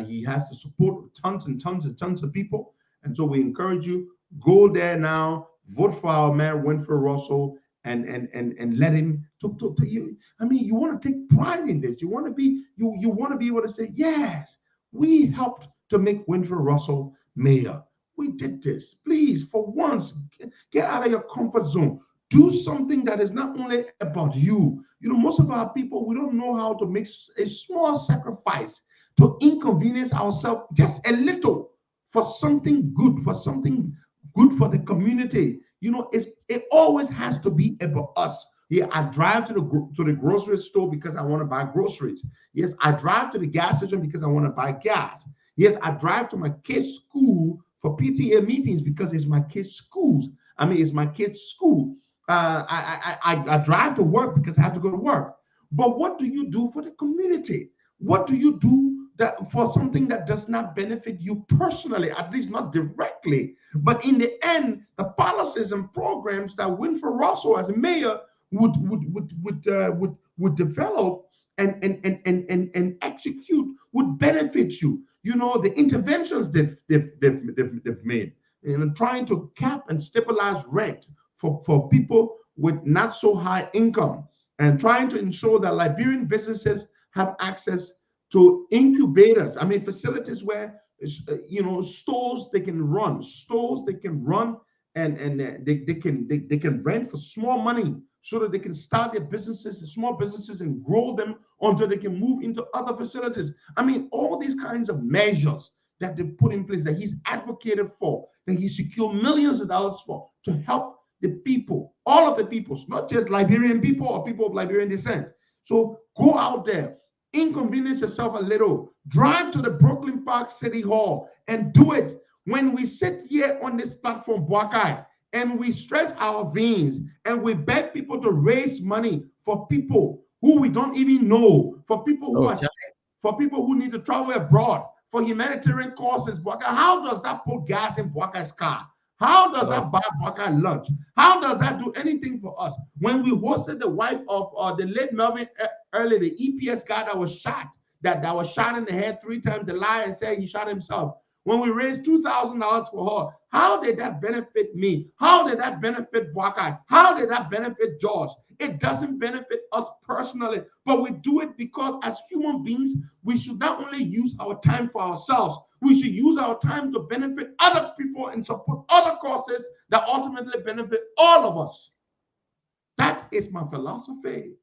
He has the support of tons and tons and tons of people. And so we encourage you, go there now, vote for our mayor, Winfred Russell, and let him talk to you. I mean, you want to take pride in this. You want to be able to say, yes, we helped to make Winfred Russell mayor. We did this. Please, for once, get out of your comfort zone. Do something that is not only about you. You know, most of our people, we don't know how to make a small sacrifice to inconvenience ourselves just a little for something good for the community. You know, it always has to be about us. Yeah, I drive to the grocery store because I want to buy groceries. Yes, I drive to the gas station because I want to buy gas. Yes, I drive to my kids' school for PTA meetings because it's my kids' schools. It's my kids' school. I drive to work because I have to go to work. But what do you do for the community? What do you do for something that does not benefit you personally, at least not directly? But in the end, the policies and programs that Winfred Russell as a mayor would develop and execute would benefit you. You know, the interventions they've made in trying to cap and stabilize rent for people with not so high income, and trying to ensure that Liberian businesses have access to incubators. Facilities where stores they can run, and they can rent for small money so that they can start their businesses, small businesses, and grow them until they can move into other facilities. All these kinds of measures that they put in place, that he's advocated for, that he secured millions of dollars for, to help the people, all of the peoples, not just Liberian people or people of Liberian descent. So go out there, inconvenience yourself a little, drive to the Brooklyn Park City Hall and do it. When we sit here on this platform, Buakai, and we stretch our veins and we beg people to raise money for people who we don't even know, for people who are sick, for people who need to travel abroad, for humanitarian causes, Boaka, how does that put gas in Boaka's car? How does that buy Boaka lunch? How does that do anything for us? When we hosted the wife of the late Melvin early, the EPS guy that was shot, that was shot in the head 3 times, the lie and said he shot himself. When we raised $2,000 for her, how did that benefit me? How did that benefit Boaka? How did that benefit George? It doesn't benefit us personally, but we do it because as human beings, we should not only use our time for ourselves, we should use our time to benefit other people and support other causes that ultimately benefit all of us. That is my philosophy.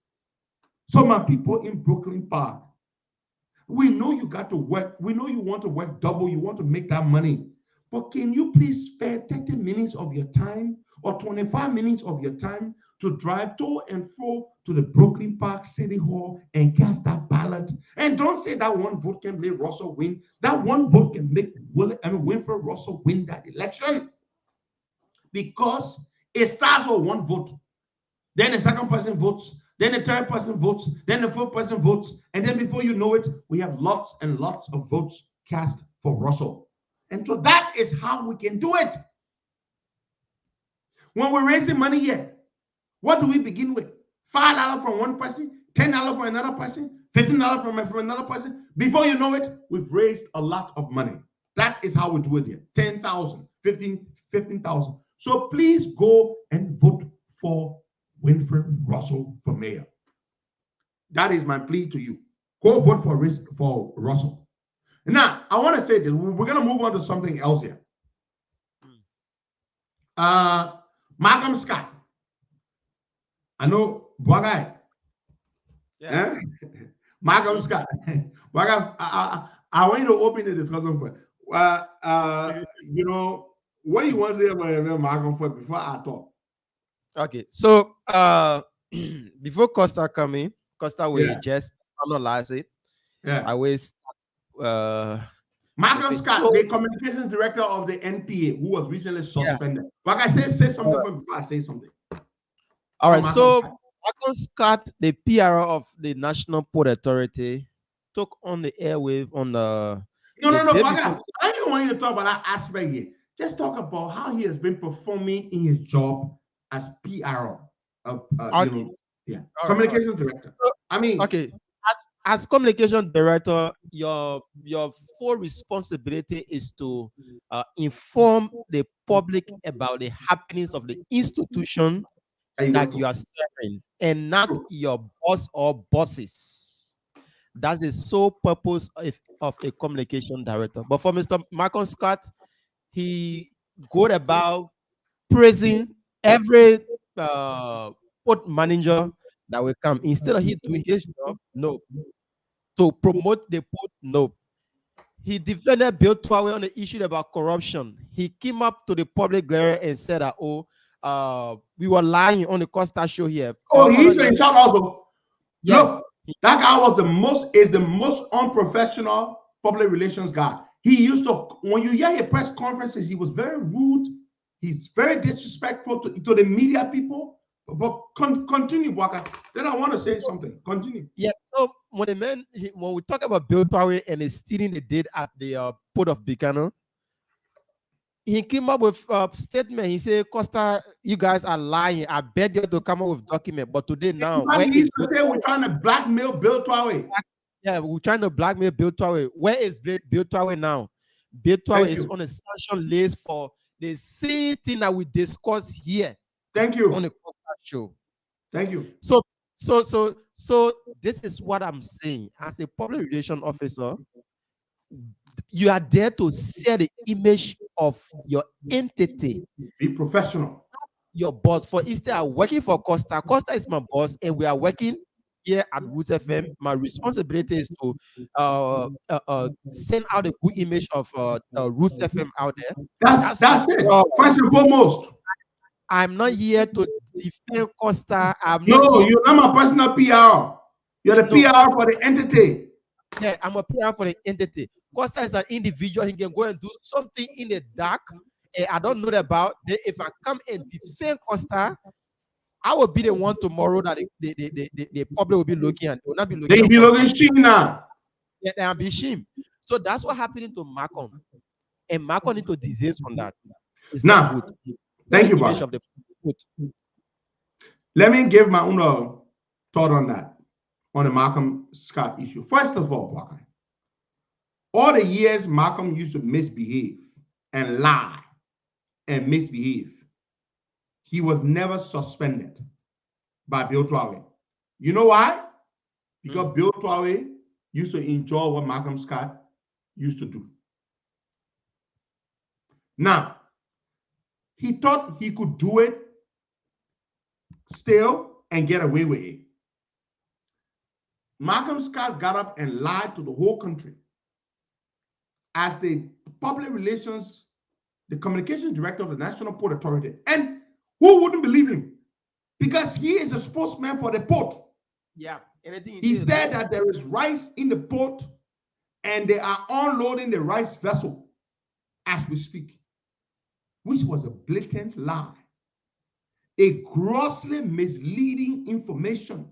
So my people in Brooklyn Park, we know you got to work. We know you want to work double. You want to make that money. But can you please spare 30 minutes of your time or 25 minutes of your time to drive to and fro to the Brooklyn Park City Hall and cast that ballot? And don't say that one vote can make Russell win. That one vote can make Winfred Russell win that election. Because it starts with one vote. Then the second person votes. Then the third person votes, then the fourth person votes, and then before you know it, we have lots and lots of votes cast for Russell. And so that is how we can do it. When we're raising money here, what do we begin with? $5 from one person, $10 from another person, $15 from another person. Before you know it, we've raised a lot of money. That is how we do it here. 10,000, 15,000. So please go and vote for Winfred Russell for mayor. That is my plea to you. Go vote for Russell. Now, I want to say this. We're going to move on to something else here. Malcolm Scott. I know, Boagai. Yeah. Malcolm Scott. Boagai, I want you to open the discussion for you know, what you want to say about Malcolm first before I talk? Okay, so before Costa come in, Costa will just analyze it. Yeah. I will Malcolm Scott, the communications director of the NPA, who was recently suspended. Like I said, say something before I say something. All right, so Malcolm Scott, the PRO of the National Port Authority, took on the airwave on the. No. I don't want you to talk about that aspect here. Just talk about how he has been performing in his job as PRO. Communications director. So, I mean, okay. As communication director, your full responsibility is to inform the public about the happenings of the institution that you are serving, and not your boss or bosses. That's the sole purpose of a communication director. But for Mr. Malcolm Scott, he go about praising every port manager that will come. Instead of he doing his job, no. To promote the port, no. He defended Bill Twawe on the issue about corruption. He came up to the public glare and said that, we were lying on the Costa Show here. Oh, he's in charge also. Yeah. Look, that guy was the most unprofessional public relations guy. He used to, when you hear his press conferences, he was very rude. He's very disrespectful to the media people. But continue, Waka. Then I want to say something. Continue. Yeah. So when we talk about Bill Twawe and the stealing they did at the port of Buchanan, he came up with a statement. He said, "Costa, you guys are lying. I beg you to come up with document." But today now, we're trying to blackmail Bill Twawe. Yeah, we're trying to blackmail Bill Twawe. Where is Bill Twawe now? Bill Twawe is on a sanction list for the same thing that we discussed here. Thank you. On the Costa Show. Thank you. So this is what I'm saying. As a public relations officer, you are there to set the image of your entity. Be professional. Your boss. For instance, I'm working for Costa. Costa is my boss, and we are working here at Roots FM. My responsibility is to send out a good image of Roots FM out there. That's it. First and foremost. I'm not here to defend Costa. You're not my personal PR. You're the PR for the entity. Yeah, I'm a PR for the entity. Costa is an individual. He can go and do something in the dark. And I don't know about. If I come and defend Costa, I will be the one tomorrow that the public will be looking at. They will not be looking. They will be looking shame now. Yeah, they will be shame. So that's what happening to Macon. And Macon into disease from that. It's Now, not good. thank you, The image Bob. of the good. Let me give my own thought on that, on the Malcolm Scott issue. First of all, Bob, all the years Malcolm used to misbehave and lie and misbehave, he was never suspended by Bill Traore. You know why? Because Bill Traore used to enjoy what Malcolm Scott used to do. Now, he thought he could do it still and get away with it. Malcolm Scott got up and lied to the whole country as the public relations, the communications director of the National Port Authority. And who wouldn't believe him? Because he is a spokesman for the port. Yeah. He said that there is rice in the port and they are unloading the rice vessel as we speak, which was a blatant lie, a grossly misleading information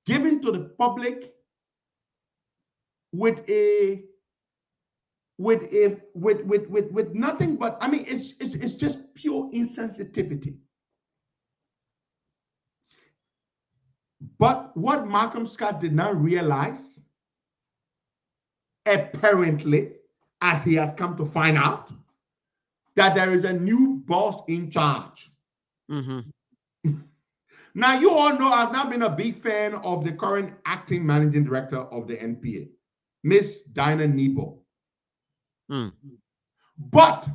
given to the public with nothing but, I mean, it's just pure insensitivity. But what Malcolm Scott did not realize, apparently, as he has come to find out, that there is a new boss in charge. Now, you all know I've not been a big fan of the current acting managing director of the NPA, Miss Dinah Nebo. But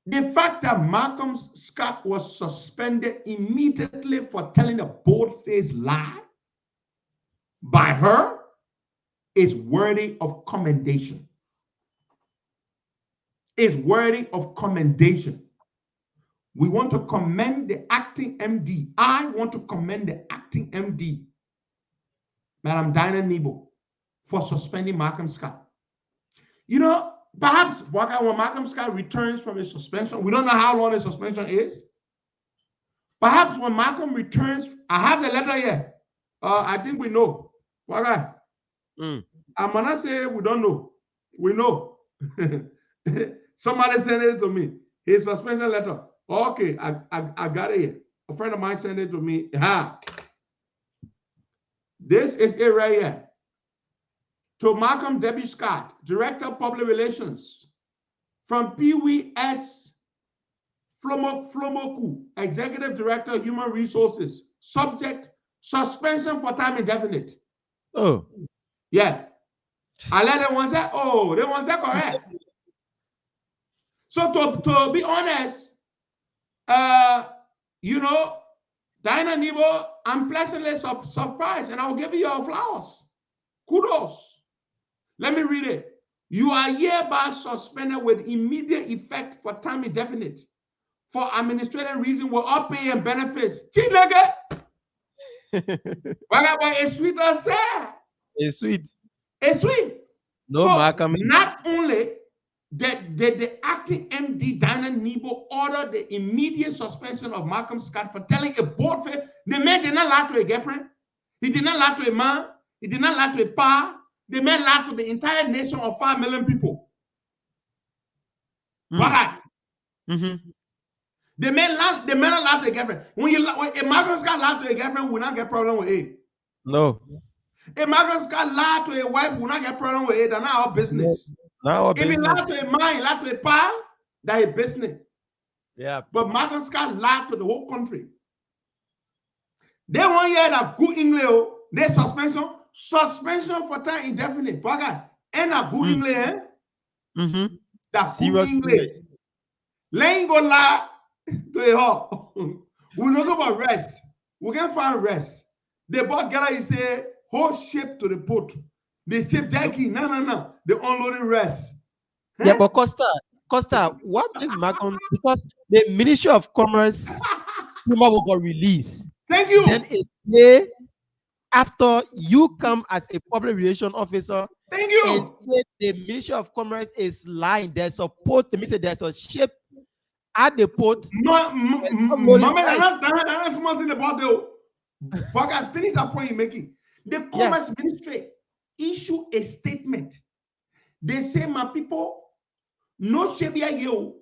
the fact that Malcolm Scott was suspended immediately for telling a bold-faced lie by her is worthy of commendation. Is worthy of commendation. We want to commend the acting MD. I want to commend the acting MD, Madam Dinah Nebo, for suspending Malcolm Scott. You know, perhaps when Malcolm Scott returns from his suspension, we don't know how long his suspension is. Perhaps when Malcolm returns, I have the letter here. I think we know. I'm gonna say we don't know. We know. Somebody sent it to me. His suspension letter. Okay, I got it here. A friend of mine sent it to me. This is it right here. To Malcolm W. Scott, Director of Public Relations, from Pee-wee S. Flomoku, Executive Director of Human Resources, subject, suspension for time indefinite. Oh. Yeah. I let them one say, oh, they want to say correct. So to be honest, you know, Dinah Nebo, I'm pleasantly surprised, and I'll give you your flowers. Kudos. Let me read it. You are hereby suspended with immediate effect for time indefinite for administrative reasons with all pay and benefits. Chinege. It's sweet or sad? It's sweet. It's sweet. No, so Malcolm. Not only did the acting MD Dinah Nebo order the immediate suspension of Malcolm Scott for telling a bold face. The man did not lie to a girlfriend. He did not lie to a man. He did not lie to a pa. The man lied to the entire nation of 5 million people. Right? The man lied to a girlfriend. When Malcolm Scott lied to a girlfriend, we will not get problem with it. No. If Malcolm Scott lied to a wife, we will not get problem with it. That's not our business. If he lied to a man, he lied to a pa, that's a business. Yeah. But Malcolm Scott lied to the whole country. They want to hear that good English, they suspension for time indefinite. And a good English, eh? That good English. Let him go lie to a hawk. We'll not go for rest. We can find rest. The boat guy, he say, whole ship to the port. The ship jackie, no. The unloading rest. Yeah, but Costa, what make Malcolm? Because the Ministry of Commerce came up with a release. Thank you. Then a day after you come as a public relations officer, thank you. And say the Ministry of Commerce is lying. There's a port. Let me say there's a ship at the port. That's one thing about the. But I finish that point you're making. The Commerce Ministry issue a statement. They say, my people, no shape here, yo.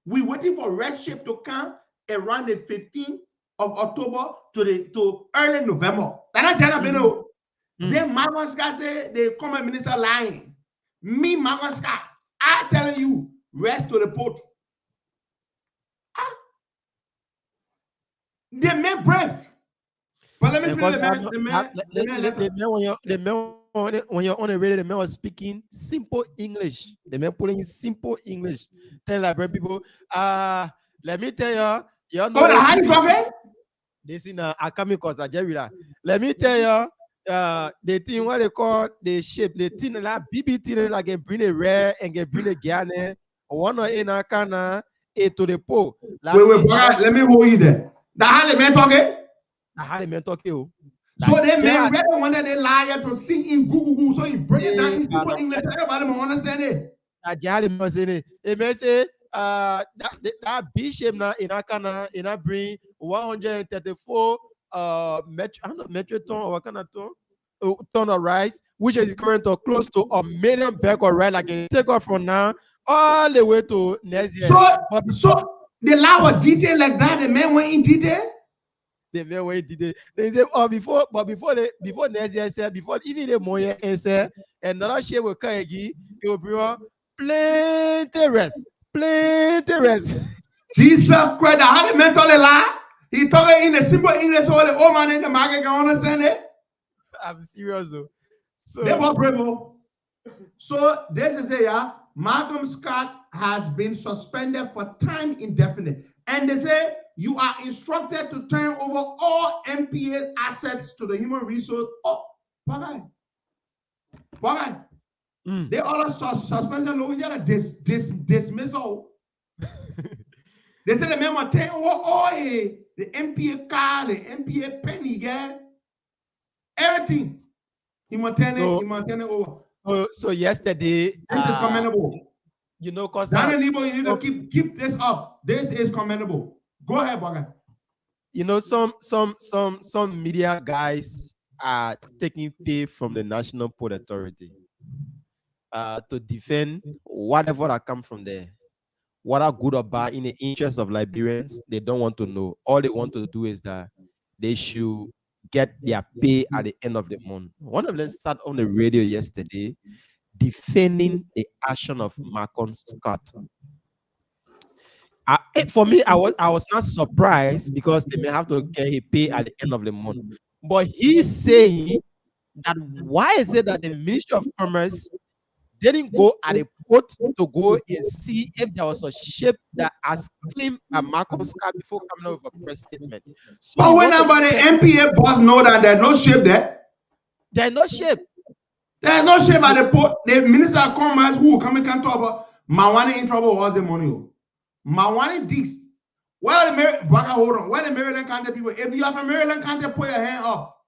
We waiting for red shape to come around the 15th of October to early November. Then Magonska say the common minister lying. Me, Magonska, I telling you, rest to the port. They make brave. But let me finish the man when you're on the radio, the man was speaking simple English. The man putting simple English. Tell like people, let me tell you, you know how you talking? This is a coming Costa Show. Let me tell you, the thing what they call the shape, the thing like BBT like can bring a rare and can bring a Ghana, one or in a cana, to the pole. Wait, let me hold you there. The how the man talking? The how the man talking. So they made red one that they liar to sing in Google. So you break it down in simple English. Everybody will understand it. It may say that B shape now in a cana in a bring 134 metric ton or what kind of ton of rice, which is current to close to 1 million bag of rice. Like take off from now all the way to next year. So the law was detailed like that. The man went in detail. The man went in detail. They say, before next year, say before even the more year, say another shape will come again. It will bring plenty rest. Jesus Christ, how the man told a lie? He talking in a simple English so the old man in the market can understand it. I'm serious though. So they were brave. So this is a Malcolm Scott has been suspended for time indefinite. And they say you are instructed to turn over all MPA assets to the human resource. Oh, Bagay. They all suspension dismissal. They say the man will turn over all the MPA car, the MPA penny, yeah. Everything. He will turn it over. So yesterday, this is commendable. You know, Costa. Daniel, you need to keep this up. This is commendable. Go ahead, Baga. You know, some media guys are taking pay from the National Port Authority to defend whatever that come from there. What are good or bad in the interest of Liberians, they don't want to know. All they want to do is that they should get their pay at the end of the month. One of them started on the radio yesterday defending the action of Malcolm Scott. For me, I was not surprised because they may have to get a pay at the end of the month. But he's saying that why is it that the Ministry of Commerce didn't go at a port to go and see if there was a ship that has claimed a Malcolm Scott before coming out with a press statement. So but when the MPA boss know that there's no ship there? There's no ship. There's no ship at the port. The Minister of Commerce who come and talk about Mawani in trouble was the money. Mawani Dix. Well, hold on. Where the Maryland County people? If you are from Maryland County, put your hand up.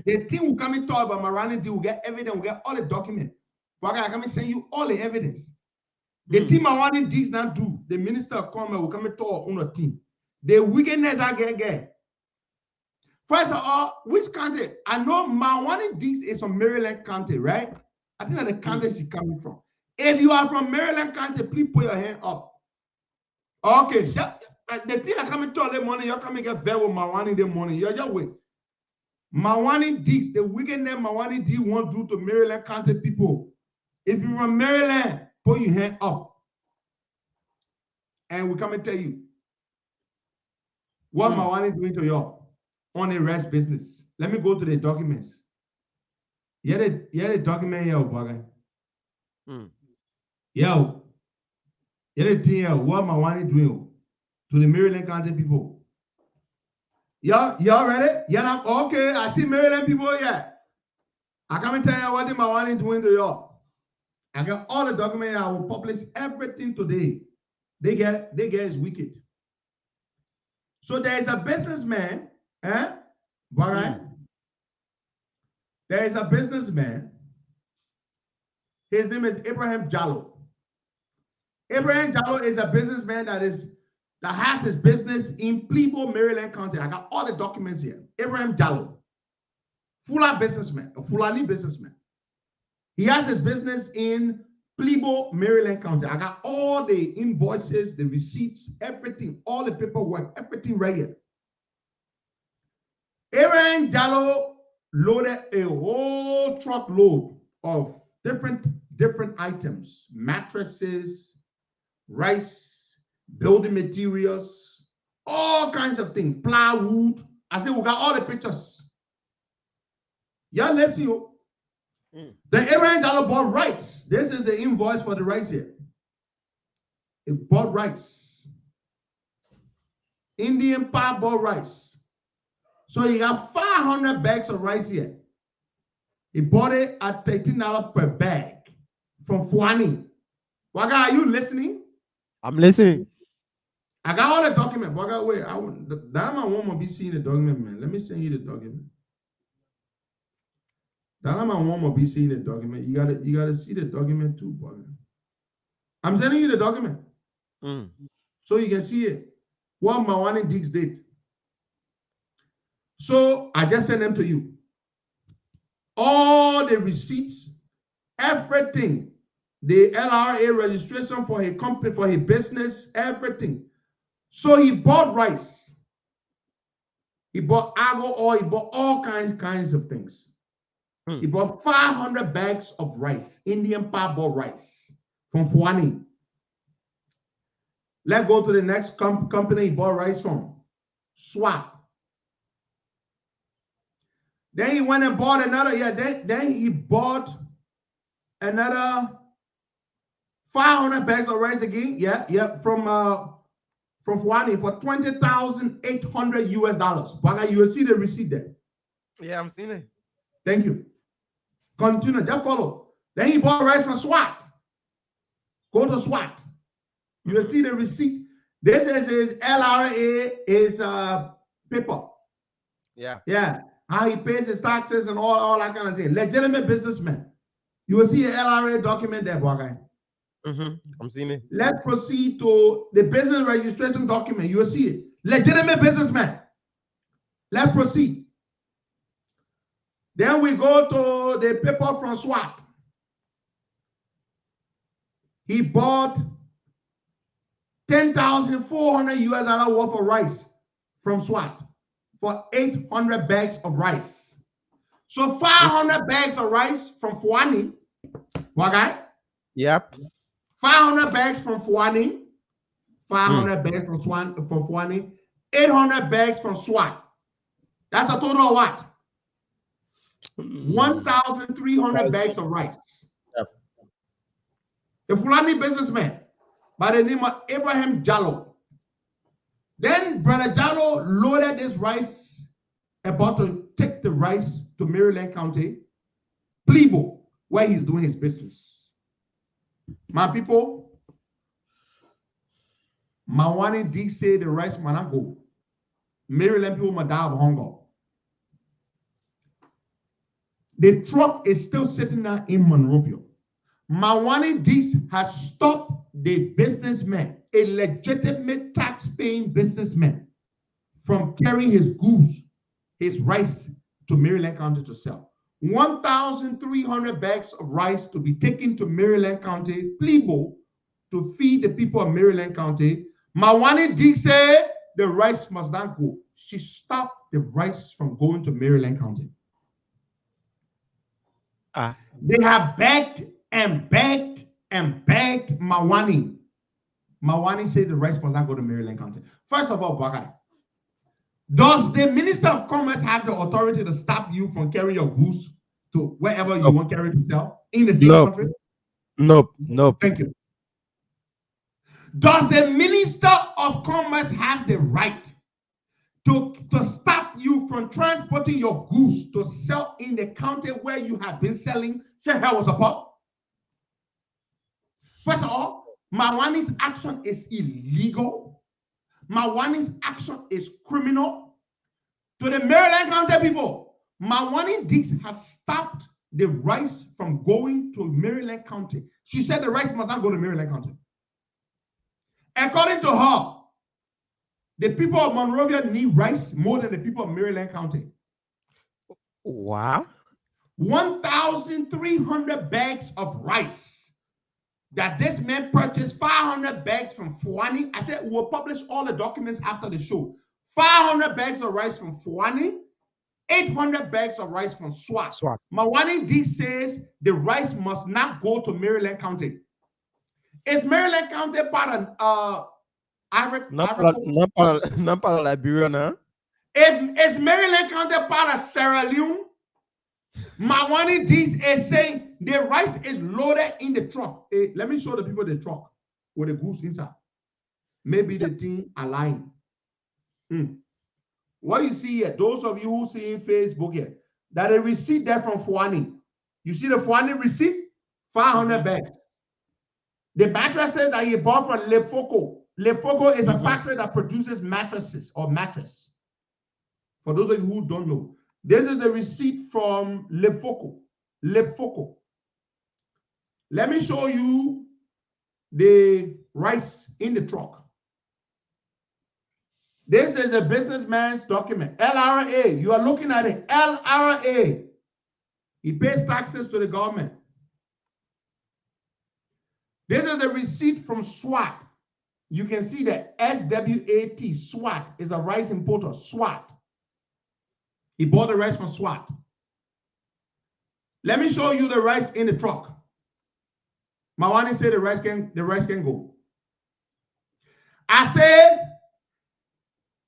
The team will come and talk about Mawani D will get evidence, will get all the documents. I come and send you all the evidence. The team Mawani Dix not do. The Minister of Commerce will come and talk on a team. The wickedness I get. First of all, which county? I know Mawani Dix is from Maryland County, right? I think that's the county she's coming from. If you are from Maryland County, please put your hand up. Okay, the thing I come and talk the money, you're coming get very with Mawani the money. You're just wait. Mawani Dix, the wickedness Mawani D won't do to Maryland County people. If you're from Maryland, put your hand up. And we come and tell you what Mawani doing to you on the rest business. Let me go to the documents. Yeah, the document here, Baga. Yo. Yeah, the thing here, what Mawani doing to the Maryland County people. Y'all ready? Yeah, okay. I see Maryland people here. I come and tell you what the Mawani doing to you. I got all the documents. I will publish everything today. They get is wicked. So there is a businessman, right? There is a businessman. His name is Abraham Jallo. Abraham Jallo is a businessman that has his business in Plebo, Maryland County. I got all the documents here. Abraham Jallo, Fulani businessman. He has his business in Plebo, Maryland County. I got all the invoices, the receipts, everything, all the paperwork, everything right here. Aaron Jallo loaded a whole truckload of different items, mattresses, rice, building materials, all kinds of things, plywood. I said, we got all the pictures. Yeah, let's see. The Aaron Jallo bought rice. This is the invoice for the rice here. It bought rice. Indian Pa bought rice. So he got 500 bags of rice here. He bought it at $13 per bag from Fuani. Waga, are you listening? I'm listening. I got all the document. Waga, wait. I want to be seeing the document, man. Let me send you the document. That man want to be seeing the document. You gotta see the document too, brother. I'm sending you the document. So you can see it. What Mawani Diggs did. So I just sent them to you. All the receipts, everything, the LRA registration for his company, for his business, everything. So he bought rice. He bought agro oil. He bought all kinds of things. He bought 500 bags of rice, Indian parboiled rice from Fuani. Let's go to the next company he bought rice from, Swat. Then he went and bought another, then he bought another 500 bags of rice again, from Fuani for $20,800 US. But you will see the receipt there. Yeah, I'm seeing it. Thank you. Continue, just follow. Then he bought rice from SWAT. Go to SWAT. You will see the receipt. This is his LRA, his paper. Yeah. How he pays his taxes and all that kind of thing. Legitimate businessman. You will see an LRA document there, boy guy. I'm seeing it. Let's proceed to the business registration document. You will see it. Legitimate businessman. Let's proceed. Then we go to the paper from SWAT. He bought $10,400 US worth of rice from SWAT for 800 bags of rice. So 500 bags of rice from Fuani. What guy? Yep. 500 bags from Fuani. 500 bags from Fuani. 800 bags from SWAT. That's a total of what? 1,300 bags of rice. Yep. The Fulani businessman by the name of Abraham Jallo. Then Brother Jallo loaded this rice, about to take the rice to Maryland County, Plebo, where he's doing his business. My people, Mawani Dig say the rice might not go. Maryland people might die of hunger. The truck is still sitting there in Monrovia. Mawani Diggs has stopped the businessman, a legitimate tax-paying businessman, from carrying his goods, his rice, to Maryland County to sell. 1,300 bags of rice to be taken to Maryland County, Plebo, to feed the people of Maryland County. Mawani Diggs said the rice must not go. She stopped the rice from going to Maryland County. They have begged and begged and begged Mawani. Mawani said the rice must not go to Maryland County. First of all, Bagai, does the Minister of Commerce have the authority to stop you from carrying your goods to wherever you want to carry to sell in the same country? Nope. Thank you. Does the Minister of Commerce have the right to stop you from transporting your goods to sell in the county where you have been selling? Say hell was a pop. First of all, Mawani's action is illegal. Mawani's action is criminal. To the Maryland County people, Mawani Diggs has stopped the rice from going to Maryland County. She said the rice must not go to Maryland County. According to her, the people of Monrovia need rice more than the people of Maryland County. Wow. 1,300 bags of rice that this man purchased, 500 bags from Fuani. I said we'll publish all the documents after the show. 500 bags of rice from Fuani, 800 bags of rice from Swat. Mawani D says the rice must not go to Maryland County. Is Maryland County part of Not para Liberia now. Is Maryland County part of Sierra Leone? Mawani D is saying the rice is loaded in the truck. Let me show the people the truck with the goose inside. Maybe the thing aligned. What you see here, those of you who see in Facebook here, that a receipt there from Fuani. You see the Fuani receipt? 500 bags. The mattresses that you bought from Le Foco. Le Foco is a factory that produces mattresses or mattress. For those of you who don't know, this is the receipt from Le Foco. Le Foco. Let me show you the rice in the truck. This is a businessman's document. LRA. You are looking at it. LRA. He pays taxes to the government. This is the receipt from SWAT. You can see that SWAT. SWAT is a rice importer. SWAT. He bought the rice from SWAT. Let me show you the rice in the truck. Mawani said the rice can go. I said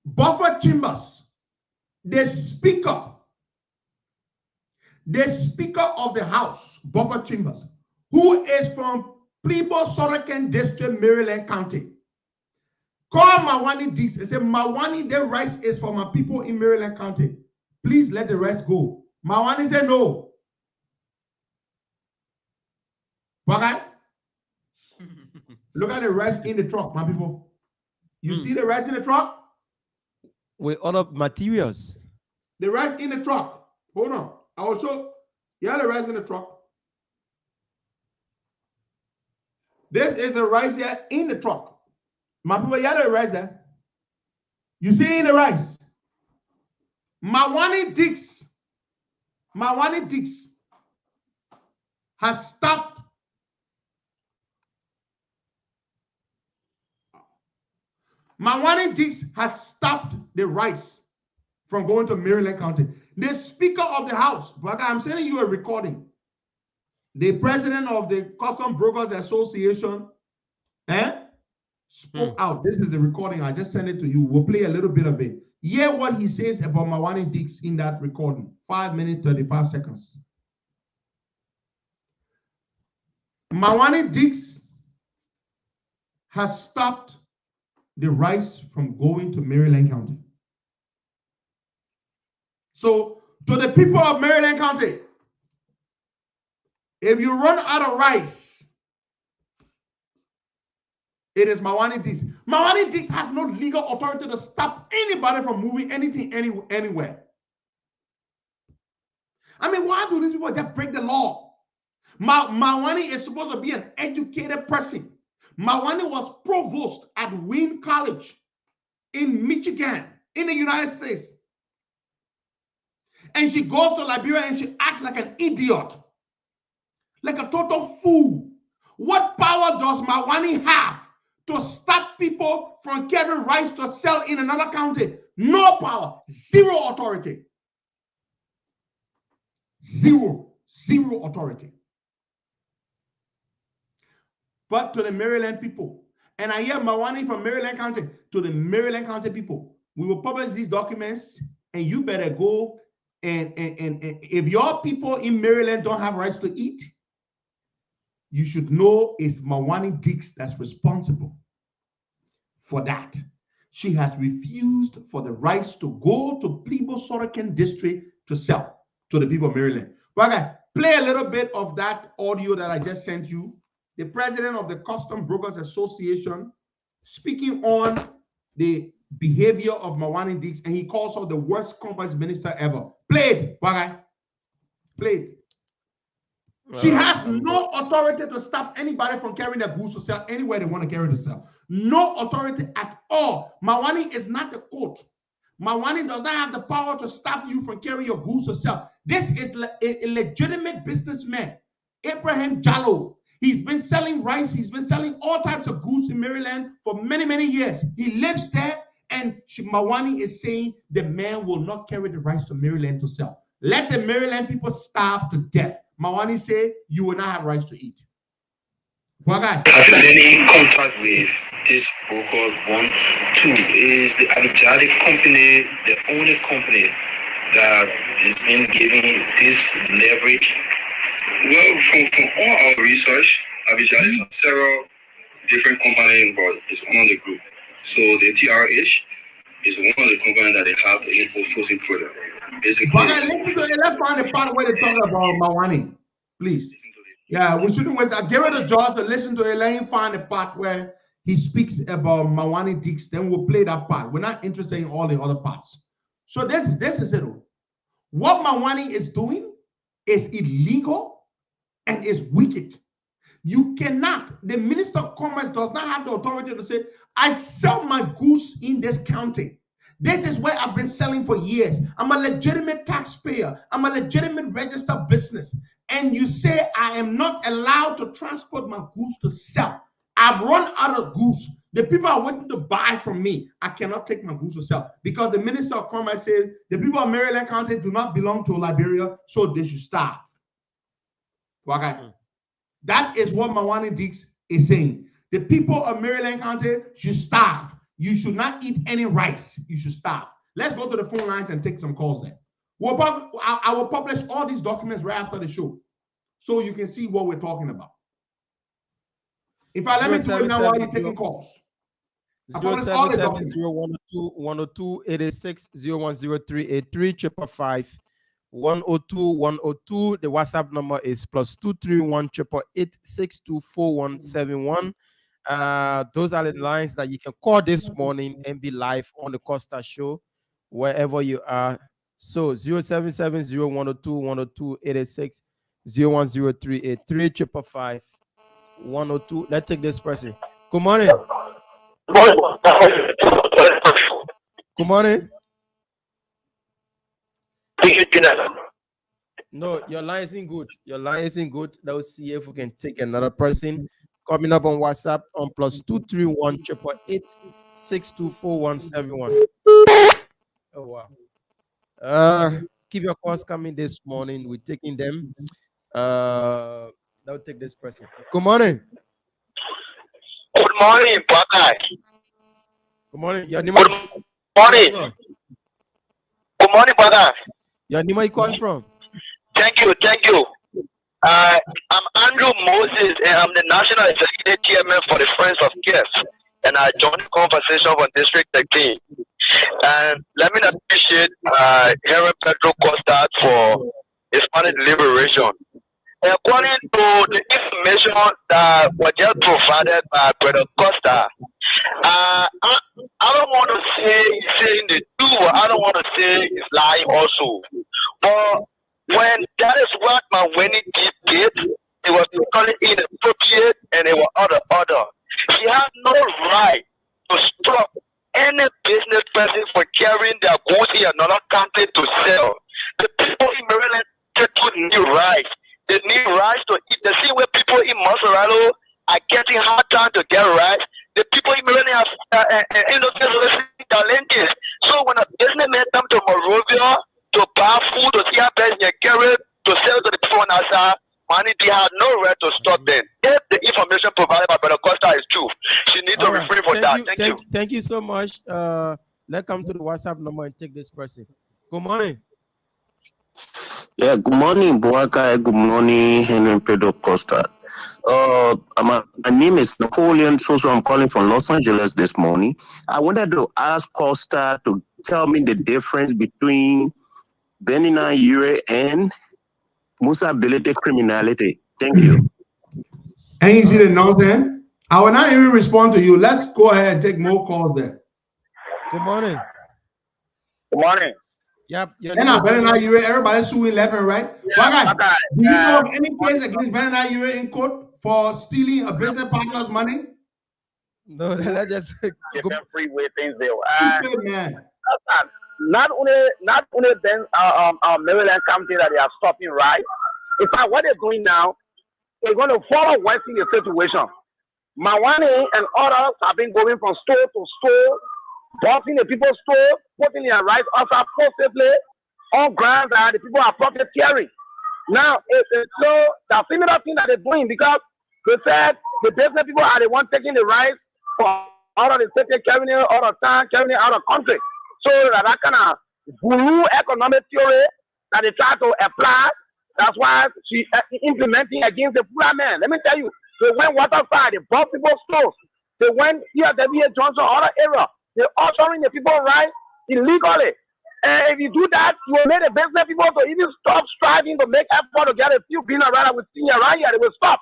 Buffer Chambers, the speaker of the House, Buffer Chambers, who is from Plebo Sorokan District, Maryland County, call Mawani Dix and say, Mawani, the rice is for my people in Maryland County. Please let the rice go. Mawani said no. Okay? Look at the rice in the truck, my people. You see the rice in the truck? With all of materials. The rice in the truck. Hold on. I will show you the rice in the truck. This is the rice here in the truck. My people, you have the rice there. You see in the rice. Mawani Dix has stopped. Mawani Dix has stopped the rice from going to Maryland County. The Speaker of the House, but I'm sending you a recording. The president of the Custom Brokers Association spoke out. This is the recording. I just sent it to you. We'll play a little bit of it. Hear what he says about Mawani Dix in that recording. 5 minutes, 35 seconds. Mawani Dix has stopped the rice from going to Maryland County. So, to the people of Maryland County, if you run out of rice, it is Mawani Dix. Mawani Dix has no legal authority to stop anybody from moving anything anywhere. I mean, why do these people just break the law? Mawani is supposed to be an educated person. Mawani was provost at Wynn College in Michigan, in the United States. And she goes to Liberia and she acts like an idiot, like a total fool. What power does Mawani have to stop people from carrying rice to sell in another county? No power, zero authority. Zero authority. But to the Maryland people, and I hear Mawani from Maryland County, to the Maryland County people, we will publish these documents, and you better go and if your people in Maryland don't have rice to eat, you should know it's Mawani Dix that's responsible for that. She has refused for the rice to go to Plebo Sorokan District to sell to the people of Maryland. But okay, play a little bit of that audio that I just sent you. The president of the Custom Brokers Association speaking on the behavior of Mawani Dix, and he calls her the worst commerce minister ever. Play it, Bagay. Play it. She has no authority to stop anybody from carrying their goods to sell anywhere they want to carry to sell. No authority at all. Mawani is not the court. Mawani does not have the power to stop you from carrying your goods yourself. This is a legitimate businessman, Abraham Jallo. He's been selling rice. He's been selling all types of goods in Maryland for many, many years. He lives there, and Mawani is saying the man will not carry the rice to Maryland to sell. Let the Maryland people starve to death. Mawani say you will not have rice to eat. What guy? Has any contact with this broker 1, 2 is the advertising company, the only company that is been giving this leverage? Well, from all our research, advertising several different companies involved is one of the group. So the TRH is one of the companies that they have the import sourcing product. Basically, let's find the part where they talk about Mawani, please. Yeah, we shouldn't waste. I give it a job to listen to it. Let him find the part where he speaks about Mawani Dix. Then we'll play that part. We're not interested in all the other parts. So this is it. What Mawani is doing is illegal and is wicked. You cannot. The Minister of Commerce does not have the authority to say, I sell my goods in this county. This is where I've been selling for years. I'm a legitimate taxpayer. I'm a legitimate registered business. And you say I am not allowed to transport my goods to sell. I've run out of goods. The people are waiting to buy from me. I cannot take my goods to sell because the Minister of Commerce says the people of Maryland County do not belong to Liberia, so they should starve. Okay. That is what Mawani Dix is saying. The people of Maryland County should starve. You should not eat any rice. You should starve. Let's go to the phone lines and take some calls there. I will publish all these documents right after the show so you can see what we're talking about. If I let me do it now while you're taking calls. 077-012-102-86-010383 102-102. The WhatsApp number is +231 888 those are the lines that you can call this morning and be live on the Costa Show wherever you are. So 077-012-102-86-010383 102. Let's take this person. Good morning. Good morning. No, your line isn't good. Your line isn't good. Let's see if we can take another person. Coming up on WhatsApp on +231 888 Oh wow. Keep your calls coming this morning. We're taking them. I'll take this person. Good morning. Good morning, brother. Good morning. Your name Good morning. Good morning, brother. Your name, where you calling from? Thank you. I'm Andrew Moses, and I'm the National Executive Chairman for the Friends of Guests, and I joined the conversation for District 13. And let me appreciate Aaron Pedro Costa for his money liberation. According to the information that was just provided by Brother Costa, I don't want to say he's saying the truth, I don't want to say he's lying also. But when that is what my winning did, it was totally inappropriate and it was order. He had no right to stop any business person from carrying their goods in another country to sell. The people in Maryland need rights. They need rights to eat. The same way people in Maserati are getting hard time to get rights. The people in Maryland have challenges. So when a businessman comes to Monrovia to buy food to see how best they carry to sell to the people on outside, money, they have no right to stop them. If the information provided by Brother Costa is true, she needs to refrain from that. Thank you. Thank you so much. Let's come to the WhatsApp number and take this person. Good morning. Yeah, good morning, Boaka. Good morning, Henry Pedro Costa. My name is Napoleon Soso. I'm calling from Los Angeles this morning. I wanted to ask Costa to tell me the difference between Benina Ure and Musability criminality. Thank you. Ain't easy to know then. I will not even respond to you. Let's go ahead and take more calls there. Good morning. Good morning. Yep. Benina Ure, everybody's suing left and right. Yeah, do you know of any case against Benina Ure in court for stealing a business partner's money? No, let's just different freeway things there. not only then Maryland County that they are stopping, right? In fact, what they're doing now, they're going to follow worsening the situation. Mawani and others have been going from store to store, bossing the people's store, putting their rights outside forcibly on grounds that the people are profiteering. Now, so the similar thing that they're doing, because they said the business people are the ones taking the rights for out of the city, carrying it out of town, carrying it out of country. So that kind of guru economic theory that they try to apply, that's why she implementing against the poor man. Let me tell you, they went waterside, they bought people's stores. They went here, W.A. Johnson, other area. They're ushering the people right illegally. And if you do that, you will make the business people to even stop striving to make effort to get a few billion around with senior around here. They will stop.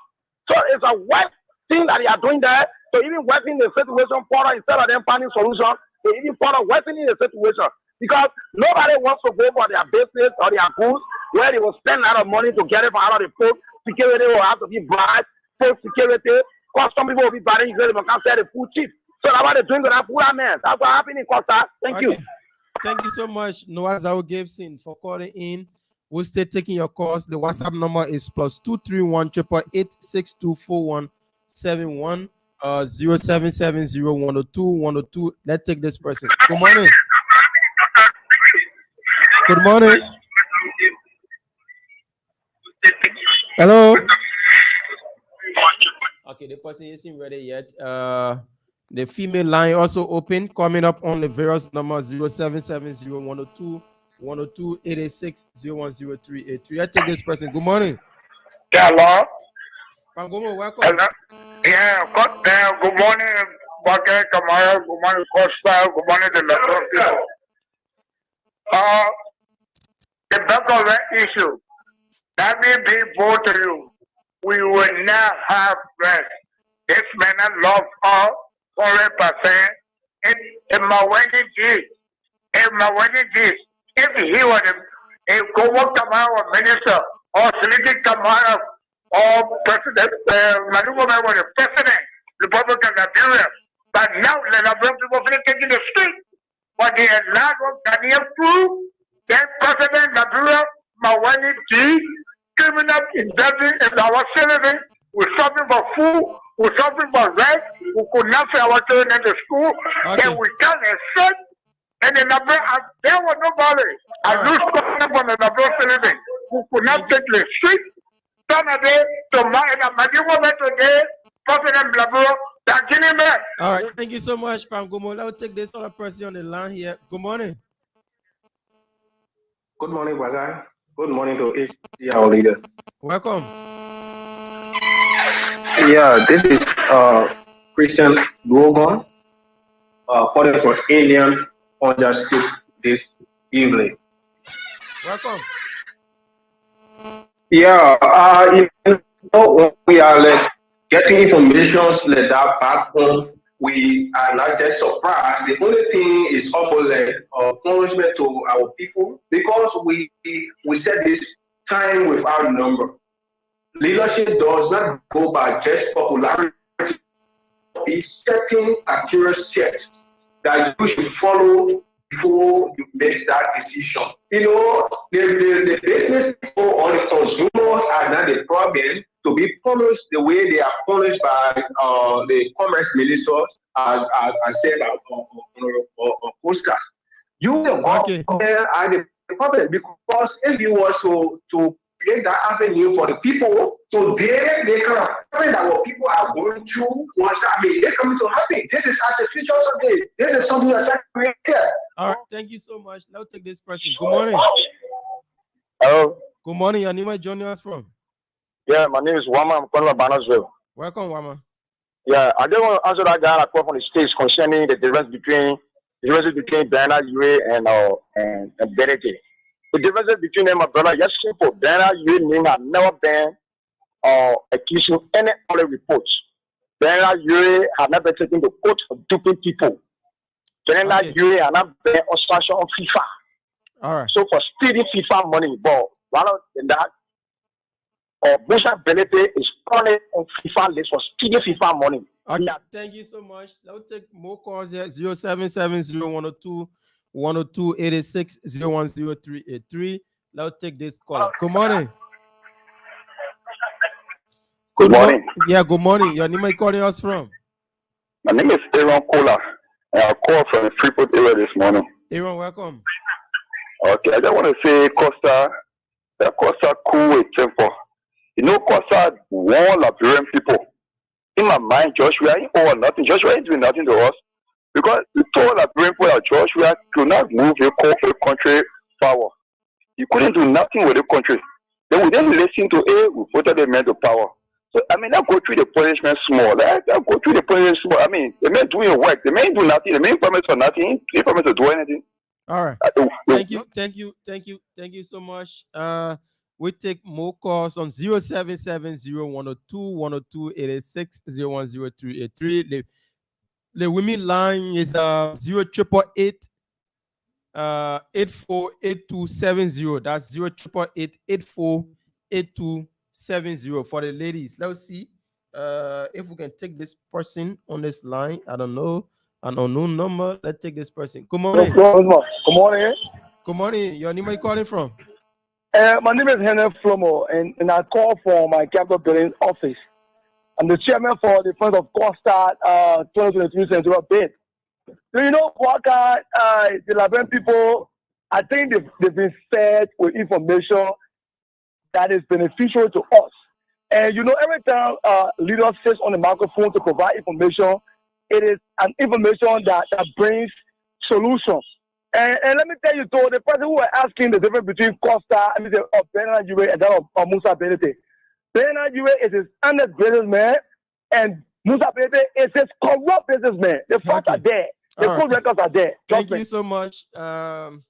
So it's a wet thing that they are doing there. So even working the situation further instead of them finding solution, they even further worsening the situation. Because nobody wants to go for their business or their goods where they will spend a lot of money to get it from out of the food. Security will have to be bribed, food security. Because some people will be buying because they can't sell the food cheap. So that's what they're doing with that poor man. That's what happened in Costa. Thank you. Thank you so much, Noah Zao Gibson, for calling in. We'll stay taking your calls. The WhatsApp number is +231 888 624171 0770 Let's take this person. Good morning. Good morning. Hello. Okay, the person isn't ready yet. The female line also open, coming up on the various numbers 0770 102 886 010383. I take this person. Good morning. Hello. Pangomo, welcome. Hello. Yeah, good morning, Bake Kamara. Good morning, Costa. Good morning, the Metro people. The back of that issue, that may be both to you. We will not have rest. This man love all 100%. In my wedding gist, if he was a Gomo Kamara minister or Siliti Kamara or President, Manugo was the president, Republican Nigeria. But now the Nigerian people are taking the street. But they are not Ghanaian proof. Then President Nigeria, Mawani G, criminal indebted in our citizens. We're suffering for food, we're suffering for rent, we could not send our children into school, and we can't accept. And the number, there was nobody. I lose contact on the number citizen who could not take the street. Saturday, today, President Blaburo, all right, thank you so much, Pangomo. Let's take this other person on the line here. Good morning. Good morning, brother. Good morning to each our leader. Welcome. Yeah, this is Christian Logan, calling from Indian Honda State this evening. Welcome. Yeah, we are like getting information like that back home. We are not just surprised. The only thing is almost like punishment to our people because we said this time without number. Leadership does not go by just popularity. It's setting criteria set that you should follow before you make that decision. You know, the business people or the consumers are not the problem to be punished the way they are punished by the commerce minister as said on Costa. You the government are the problem because if you was to create that avenue for the people, so they kind of that what people are going through once that they're coming to happen. This is artificial something. This is something that's created. All right, thank you so much. Now take this person. Good morning. Hello. Good morning. Your name is joining us from? Yeah, my name is Wama. I'm calling from Bannersville. Welcome, Wama. Yeah, I just want to answer that guy that called from the States concerning the difference between Diana Yue and Benedict. The difference between them, my brother, just simple. Diana Yue have never been accused of any other reports. Diana Yue have never taken the court of duping people. Diana Yue have not been on sanction on FIFA. All right. So for stealing FIFA money, but rather than that, Busha Benedict is punished on FIFA list for stealing FIFA money. Okay, thank you so much. Let's take more calls here. 0770 102-86-010383. Let's take this caller. Good morning. Good morning. Yeah, good morning. Your name, are you calling us from? My name is Aaron Kola, and I called from the Freeport area this morning. Aaron, welcome. Okay, I just want to say Costa cool with temper. You know, Costa warn Liberian people. In my mind, Joshua ain't over nothing. Joshua ain't doing nothing to us. Because he told Liberian people that Joshua could not move a country power. He couldn't do nothing with the country. Then we didn't listen to it, we voted the man to power. So, I mean, let's go through the punishment small. Let's go through the punishment small. I mean, the man doing work. The man do nothing. The man promise for nothing. He promise to do anything. All right. Thank you so much. We take more calls on 0770-102-102-86-010383. The women line is 0888 848270. That's 0888 848270 for the ladies. Let's see if we can take this person on this line. I don't know. An unknown number. Let's take this person. Good morning. Good morning. Good morning. Your name, are you calling from? My name is Henry Flomo, and I call from my capital building office. I'm the chairman for the Friends of Costa 2023 Central bid. So, you know, Waka, the Liberian people, I think they've been fed with information that is beneficial to us. And, you know, every time leaders sit on the microphone to provide information, it is an information that brings solutions. And let me tell you, though, the person who was asking the difference between Costa, Bernard Yue and that of Musa Benete. Bernard Yue is his honest businessman, and Musa Benete is his corrupt businessman. The facts are there. The full records are there. Thank you so much for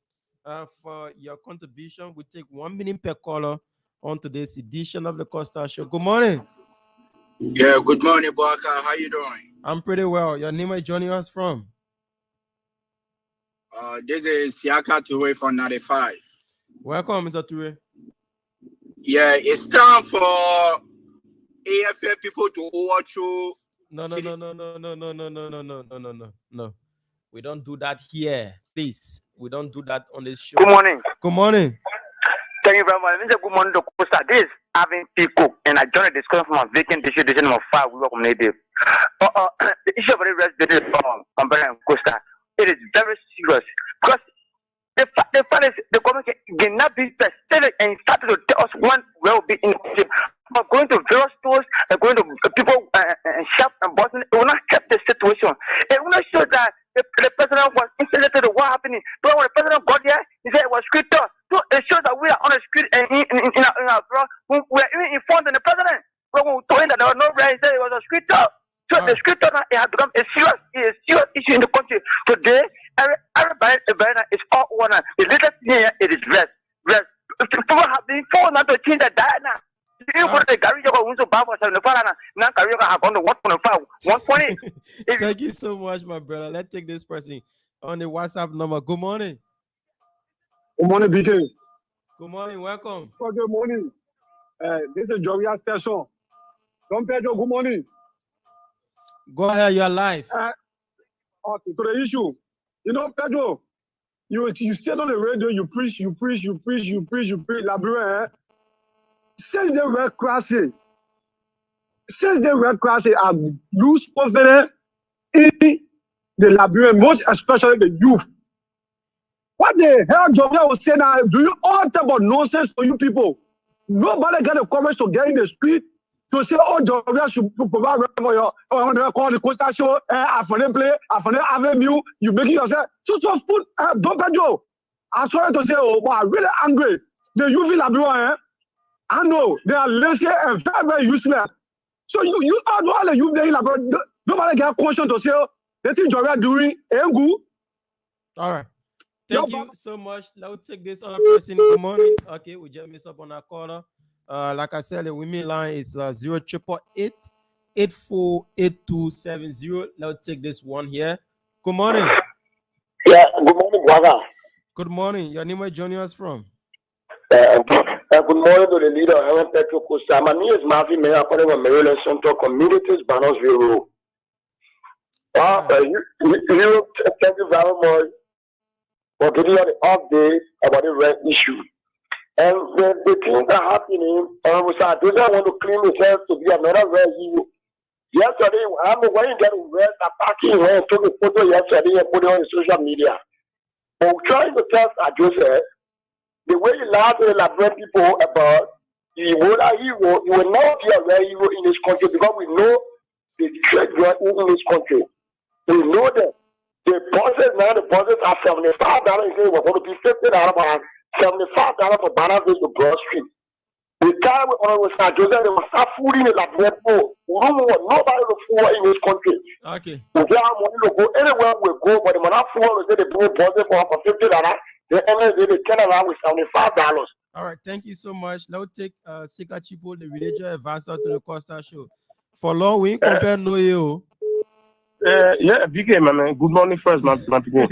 your contribution. We take 1 minute per caller on today's edition of the Costa Show. Good morning. Yeah, good morning, Boaka. How you doing? I'm pretty well. Your name is joining us from? This is Siaka Toure from 95. Welcome, Mr. Toure. Yeah, it's time for AFL people to overthrow. No. We don't do that here. Please. We don't do that on this show. Good morning. Good morning. Thank you very much. Good morning to Costa. This is Avin P. Cook, and I joined the discussion from a vacant decision number 5. We welcome native. The issue of the resident from Costa, it is very serious because the fact is the government cannot be specific and started to tell us when we will be in the country. But going to various stores and going to people and shops and bosses, it will not help the situation. It will not show that the president was insulated to what happening. But when the president got there, he said it was scripted. So it shows that we are on the street and in our blood. We are even informed of the president. When we told him that there was no rest, he said it was a scripted. So the scripted now, it has become a serious issue in the country. Today, everybody is all over now. The latest thing here is rest. People have been forced not to change the diet now. You go to the garage, you're going to buy for 75 now garage have gone to 1.5, 120. Thank you so much, my brother. Let's take this person on the WhatsApp number. Good morning. Good morning, BK. Good morning, welcome. Good morning. This is Joria Station. Don't Pedro, good morning. Go ahead, you're live. To the issue. You know, Pedro, you said on the radio, you preach, Liberian. Since they were crashing, I lose confidence in the Liberian, most especially the youth. What the hell, Joria was saying now? Do you all talk about nonsense for you people? Nobody got the courage to get in the street to say, oh, Joria should provide for your call the Costa Show, I play, avenue, you make it yourself. So food, don't Pedro. I'm sorry to say, oh, but I'm really angry. The youth in Liberian, I know they are lazy and very, very useless. So you all the youth there in Liberian, nobody got question to say, oh, the thing Joria doing ain't good. All right. Thank you so much. Let's take this other person. Good morning. Okay, we just missed up on our caller. Like I said, the women line is 0888 848270. Let's take this one here. Good morning. Yeah, good morning, brother. Good morning. Your name is joining us from? Good morning to the leader, Helen Petro Costa. My name is Marvin Mayor, calling from Maryland Central Communities, Bannersville Road. Thank you very much. for giving us the update about the rent issue. And the things are happening, and we said, those I want to claim themselves to be another red hero. Yesterday, I'm when you get red attacking and took a photo yesterday and put it on social media. But we're trying to tell Joseph, the way you lie to elaborate people about the Ebola hero, you will not be a real hero in this country because we know the trade in this country. We know that the bosses now, the bosses are $75. We're going to be $50, $75 for bananas to Broad Street. The time we start Joseph, they will start fooling the elaborate people. We don't want nobody to fool in this country. Okay. We get our money to go anywhere we go, but the money fool, they bring bosses for $50. The energy they turn around with $75. All right, thank you so much. Now take Sika Chipo, the religious advisor to the Costa Show. For long, we compare no you. Yeah, BK, my man. Good morning first, my people.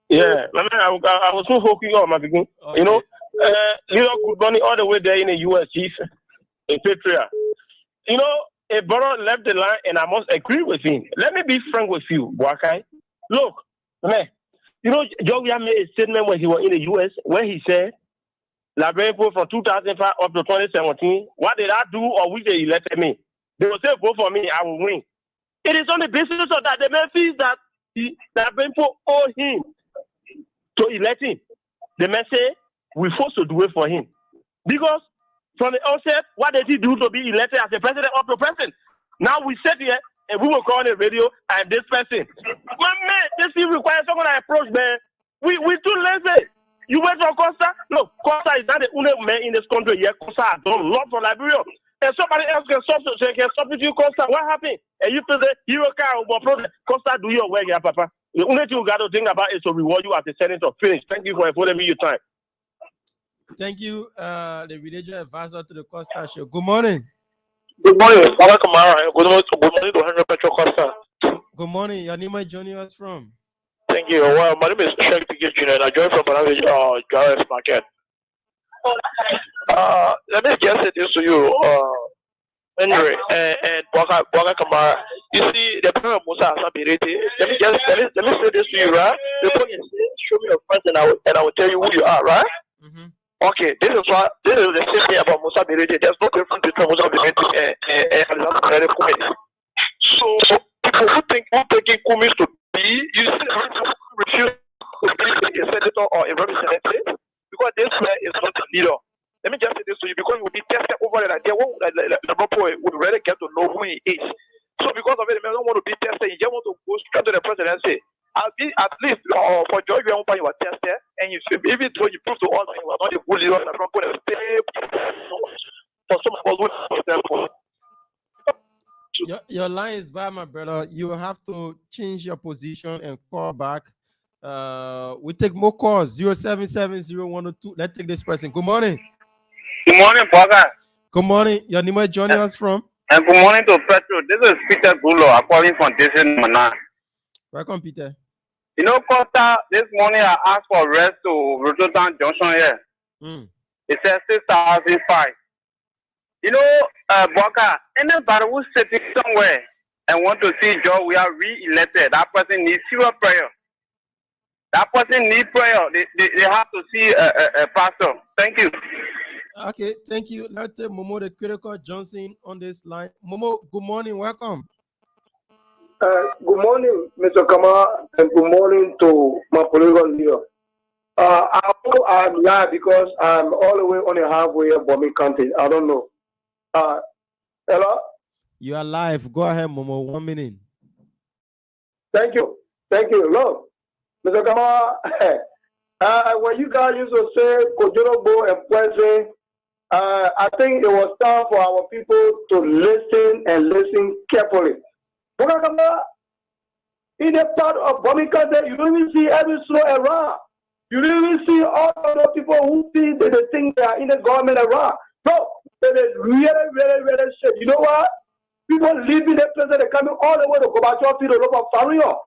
Yeah, my man, I was so hooking up, my people. Okay. Good morning all the way there in the US, chief, in Petria. A brother left the line, and I must agree with him. Let me be frank with you, Boakai. Look, man, Georgia made a statement when he was in the US, where he said, Liberia from 2005 up to 2017, what did I do or which they elected me? They will say, vote for me, I will win. It is on the basis of that the man feels that Liberia owe him to elect him. The man say, we're forced to do it for him. Because from the outset, what did he do to be elected as the president of the president? Now we sit here and we will call on the radio and this person. My man, this thing requires someone I approach, man. We too lazy. You went for Costa? No, Costa is not the only man in this country yet. Costa has done a lot for Liberia. And somebody else can substitute Costa. What happened? And you feel the hero car or project. Costa, do your work, yeah, Papa. The only thing you got to think about is to reward you as a senator. Finish. Thank you for affording me your time. Thank you, the religious advisor to the Costa Show. Good morning. Good morning, Baba Kamara. Good morning to Henry Petro Costa. Good morning. Your name is joining us from? Thank you. Well, my name is Sheikh Tigis Jr. and I joined from Banana Garage Market. Let me just say this to you, Henry and Baka Kamara. You see, the parent Musa Sabirete. Let me say this to you, right? Before you say, show me your friends and I will tell you who you are, right? Mm-hmm. Okay, this is the same thing about Musa Birete. There's no difference between Musa Birete and Alexander Kumis. So people who taking Kumis to be, you see, refuse to be a senator or a representative because this man is not a leader. Let me just say this to you because you will be tested over there. The would rather get to know who he is. So because of it, the man don't want to be tested. He just want to go straight to the president and say, at least for George, you were tested, and even though you prove to us that you are not a good leader, and I'm not going to stay for some of us. Your line is bad, my brother. You have to change your position and call back. We take more calls. 0770102. Let's take this person. Good morning. Good morning, Baka. Good morning. Your name is joining us from? And good morning to Petro. This is Peter Gulo. I'm calling from Jason Mana. Welcome, Peter. Costa, this morning I asked for rest to Rotterdam Junction here. It says 6,005. Baka, anybody who's sitting somewhere and want to see Joe, we are re-elected. That person needs zero prayer. That person needs prayer. They have to see a pastor. Thank you. Okay, thank you. Let's take Momo the Critical Johnson on this line. Momo, good morning. Welcome. Good morning, Mr. Kama, and good morning to my political leader. I'm live because I'm all the way on the halfway of Bombay County. I don't know. Hello? You are live. Go ahead, Momo. 1 minute. Thank you. Look, Mr. Kama, when you guys used to say Kojorobo and Pwese, I think it was time for our people to listen carefully. In a part of Bomika, you don't even see every slow around. You don't even see all the people who see they think they are in the government around. No, it is really shit. You know what? People leaving the place, they're coming all the way to Gobacho to the local Fario.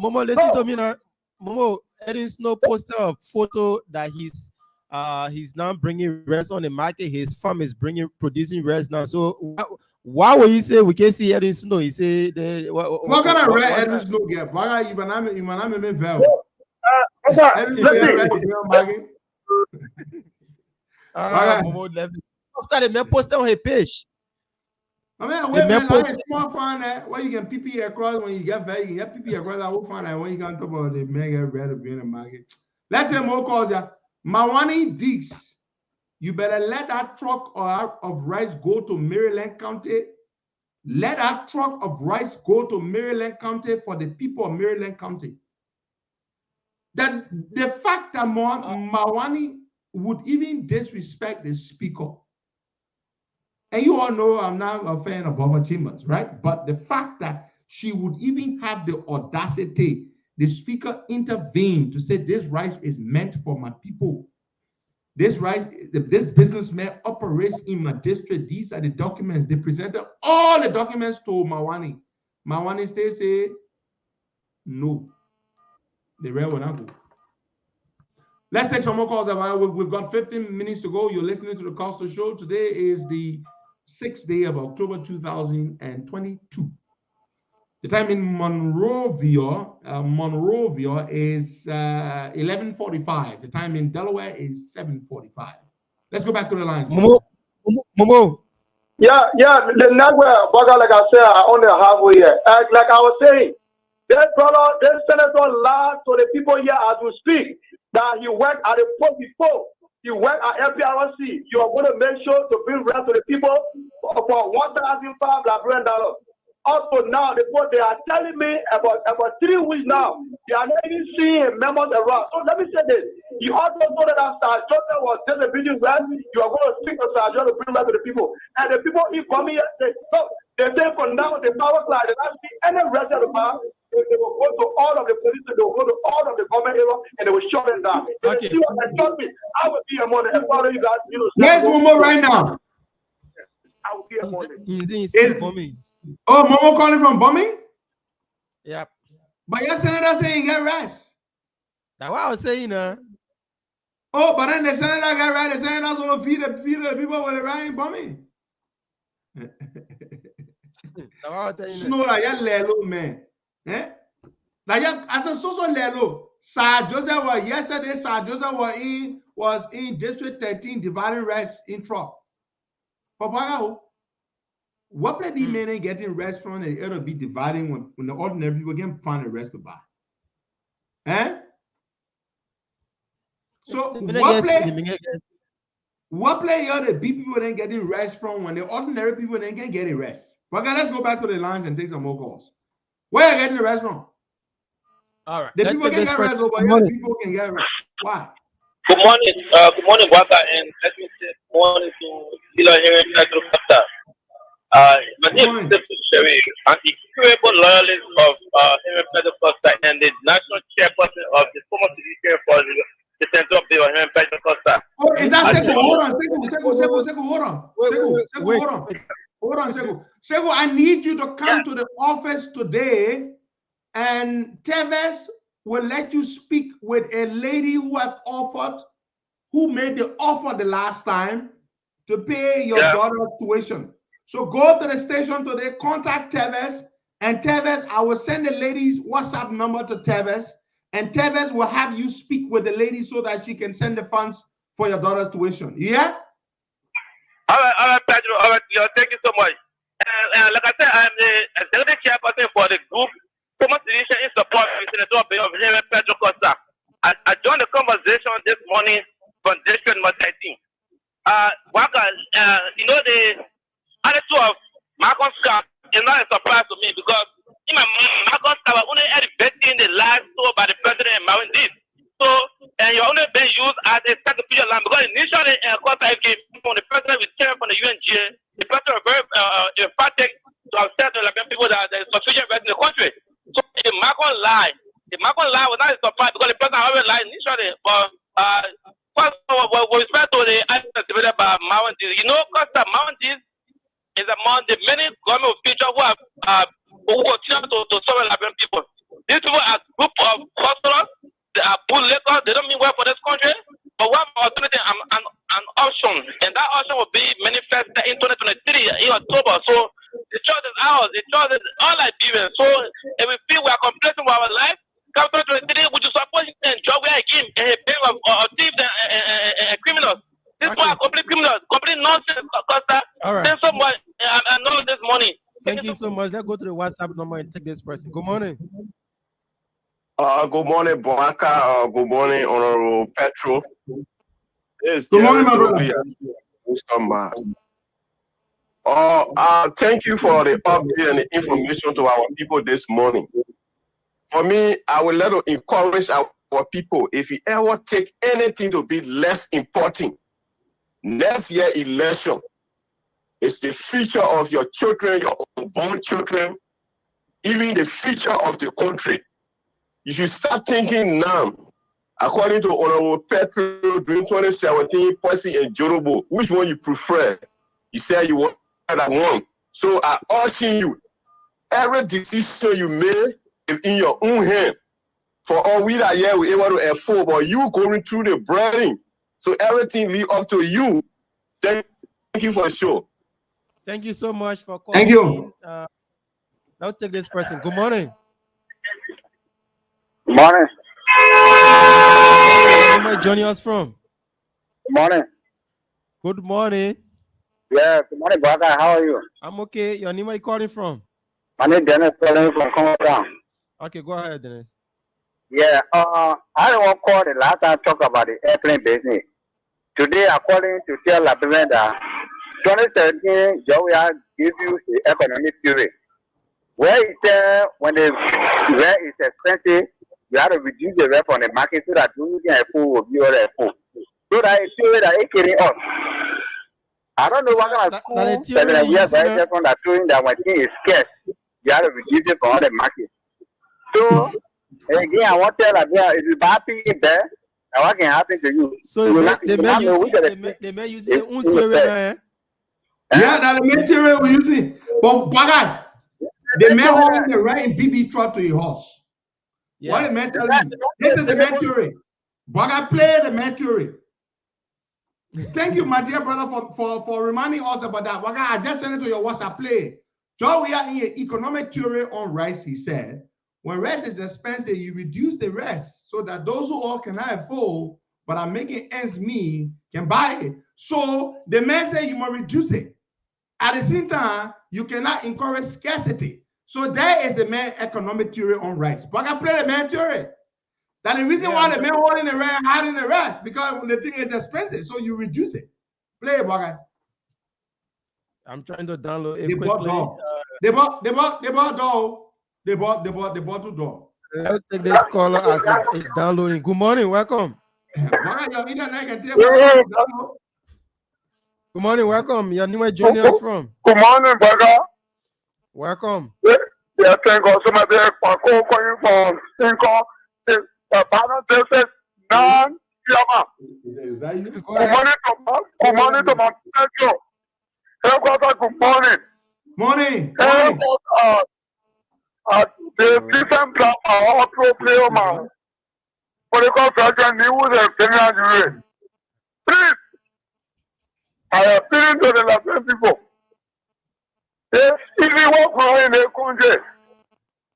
Momo, listen to me now. Momo, Eddie Snow posted a photo that he's now bringing rest on the market. His farm is producing rest now. So Why would you say we can see Edwin Snow? He say the what kind of red Edwin Snow get? Why you banana me vel? Momo left. After the post on his page. I mean, wait, man, like a small fun that where you can PP across when you get very, you get PP across. I will find that when you can talk about the mega red of being a market. Let them all call ya. Mawani Dix, you better let that truck of rice go to Maryland County. Let that truck of rice go to Maryland County for the people of Maryland County. That the fact that Mawani would even disrespect the speaker. And you all know I'm not a fan of Barbara Chambers, right? But the fact that she would even have the audacity, the speaker intervened to say this rice is meant for my people. This rice, this businessman operates in my district. These are the documents. They presented all the documents to Mawani. Mawani still said, no. The rest will not go. Let's take some more calls. We've got 15 minutes to go. You're listening to the Costa Show. Today is the 6th day of October 2022. The time in Monrovia is 11:45. The time in Delaware is 7:45. Let's go back to the lines. Momo. Yeah, the network, like I said, I only halfway here. Like I was saying, this brother, this senator lied to the people here as we speak that he worked at the post before. You work at FPRC, you are going to make sure to bring rent to the people for $1,500. Also now, they are telling me about 3 weeks now, they are not even seeing members around. So let me say this. You also know that Sir Joseph was distributing rent, you are going to speak to Sir Joseph to bring rent to the people. And the people keep coming here, they say for now, the power side, they don't see any rest of the power. They will go to all of the police, they will go to all of the government area, and they will shut them down. Okay. See what I trust me, I will be among them. You guys, Where's Momo right now? I will be among them. He's bombing. Oh, Momo calling from bombing? Yep. But your senator saying he got rest. That's what I was saying, Oh, but then the senator got rest. The senator's going to feed the people with the right bombing. Snow like your lelo man. Eh? Like as a social lelo, Sir Joseph was yesterday. Sir Joseph was in District 13 dividing rest in truck. Papa, what play the men ain't getting rest from? They ought to be dividing when the ordinary people can find a rest to buy. Eh? So what play ought to be people ain't getting rest from when the ordinary people ain't can get a rest? But let's go back to the lines and take some more calls. Where are you getting the rest from? All right. The people can get rest over here. The people can get rest. Why? Good morning, Waka, and let me say good morning to Dilo here in Costa. My name is Sherry. I'm the incurable loyalist of Henry Costa and the national chairperson of the former city for the Central Bill Henry Costa. Oh, is that Seko? Hold on, Seko. Seko, I need you to come to the office today, and Teves will let you speak with a lady who made the offer the last time to pay your daughter's tuition. So go to the station today, contact Teves, and Teves, I will send the lady's WhatsApp number to Teves, and Teves will have you speak with the lady so that she can send the funds for your daughter's tuition. Yeah? All right, Pedro. All right, thank you so much. Like I said, I'm the executive chairperson for the group Thomas Edition in support of Senator Bill of Pedro Costa. I joined the conversation this morning from District number 13. Waka, the attitude of Marcus Scott is not a surprise to me because in my mind, Marcus Scott was only elevating the last tour by the president and Marvin Dean. So, and you're only being used as a sacrificial lamb because initially, Costa came from the president returned from the UNGA. The president was very emphatic to accept the Liberian people that there is sufficient rest in the country. So, the Marcus lie was not a surprise because the president already lied initially. But, with respect to the answers developed by Marvin Dean, Costa Marvin Dean is among the many government officials who continue to serve Liberian people. These people are a group of hustlers. They are bootleggers. They don't mean well for this country. But we have an alternative, an option, and that option will be manifested in 2023 in October. So The church is ours. The church is all Liberians. So if we feel we are complacent with our life, Capital 23, we should support him and job where him and a pair of thieves and criminals. This one are complete criminals, complete nonsense, Costa. All right. Thanks so much. I know this morning. Thank you so much. Let's go to the WhatsApp number and take this person. Good morning. Good morning, Boaka. Good morning, Honorable Petro. Good morning, my brother. Thank you for the update and the information to our people this morning. For me, I would like to encourage our people, if you ever take anything to be less important, next year election is the future of your children, your unborn children, even the future of the country. You should start thinking now. According to Honorable Petro during 2017 policy in Jorobo, which one you prefer? You said you want that one. So I ask you, every decision you make is in your own hand. For all we are here, we're able to afford, but you going through the brain. So everything leave up to you. Thank you for the show. Thank you so much for calling. Thank you. I'll take this person. Good morning. Good morning. Where am I joining us from? Good morning. Good morning. Yeah, good morning, brother. How are you? I'm okay. Your name, are you calling from? My name is Dennis calling from Costa. Okay, go ahead, Dennis. Yeah, I don't want to call the last time talk about the airplane business. Today, I'm calling to tell Liberian that 2017, Georgia give you the economic theory. Where it said when the rent is expensive, you have to reduce the rent on the market so that you can afford will be all afford. So that it's theory that it's getting us. I don't know what kind of school 7 years by from that showing that when thing is scarce, you have to reduce it from the market. So again, I want to tell that if you buy people there, what can happen to you? So they may use their own theory. Yeah, that's the main theory we're using. But Bagay, the man holding the right in BB trot to a horse. Yeah. What the man tell you? This is the man theory. Bagay, play the man theory. Thank you, my dear brother, for reminding us about that. Bagay, I just sent it to your WhatsApp. Play. So we are in an economic theory on rice, he said. When rice is expensive, you reduce the rest so that those who all cannot afford but are making ends meet can buy it. So the man said you must reduce it. At the same time, you cannot encourage scarcity. So that is the main economic theory on rice. But I play the main theory. That the reason why the man holding the rest, hiding the rest, because the thing is expensive, so you reduce it. Play it, Bagay. I'm trying to download it. They bought dog. They bought two dog. I'll take this caller as it's downloading. Good morning, welcome. Good morning, welcome. Your name is joining us from? Good morning, brother. Welcome. Yeah, thank God. Somebody calling from Cinco. This is non-Yama. Good morning to my Pedro. Good morning. Morning. The different plan are all pro-player, man. Political section, he was a Kenyan. Please, I appeal to the Latin people. If we walk around in the country,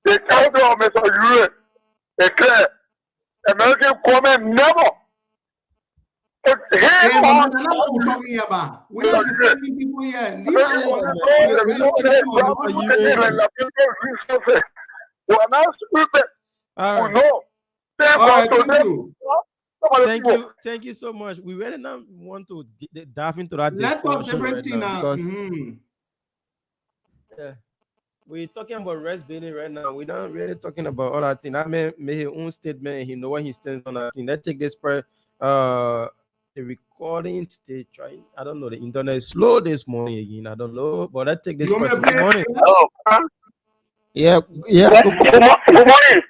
the country of Mr. Yure, the clear, American comment never. Hey, man, that's what we're talking about. We are defending people here. We are not stupid. All right. Thank you so much. We really not want to dive into that Let's talk discussion right now because we're talking about rest building right now. We're not really talking about all that thing. I made his own statement and he know what he stands on that thing. Let's take this the recording stage trying. I don't know. The internet is slow this morning again. I don't know, but let's take this person. Good morning. Yeah. Good morning.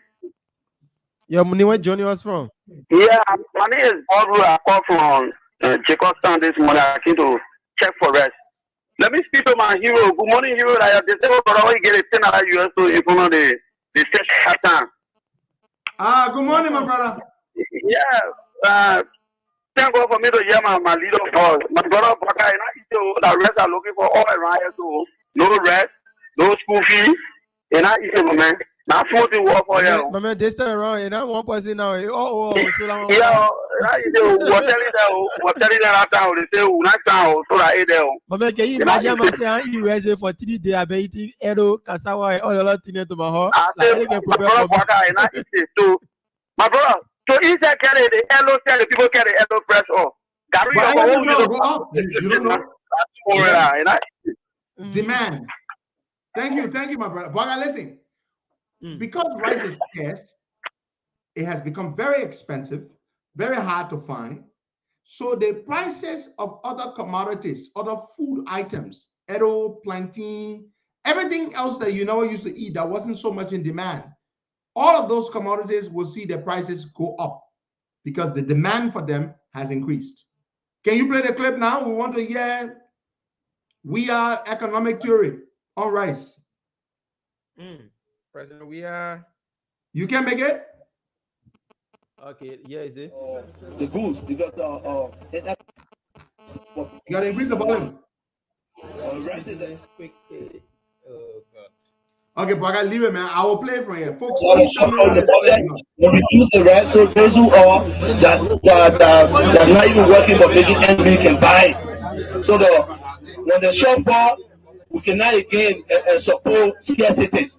Your name is joining us from? Yeah, my name is Audrey. I call from Jacostown this morning. I came to check for rest. Let me speak to my hero. Good morning, hero. I have decided to get a $10 US in front of the station time. Good morning, my brother. Yeah. Thank God for me to hear my leader for my brother. But I know the rest are looking for all around here, so no rest. those school fees, and I eat them, man. Now, 40 work for you. My man, they still around, and I'm one person now. Oh, so that yeah, what telling that town, they say, not town, so I ate them. But man, can you imagine I say, you raise for 3 days, I be eating Edo, Kasawa, all the lot to my home. My brother, so he said, carry the yellow, tell the people carry the yellow press off. You don't know. Demand. Thank you, my brother. But listen, because rice is scarce, it has become very expensive, very hard to find. So the prices of other commodities, other food items, edo, plantain, everything else that you never used to eat that wasn't so much in demand, all of those commodities will see their prices go up because the demand for them has increased. Can you play the clip now? We want to hear We Are Economic Theory on rice. President, we are. You can make it? Okay, yeah, is it? The boost, because you gotta increase the volume. Rice is quick. Oh, God. Okay, but I gotta leave it, man. I will play for you. Folks, we reduce the rest, so those who are that are not even working but making ends meet can buy it. So when the shop fall, we cannot again support scarcity.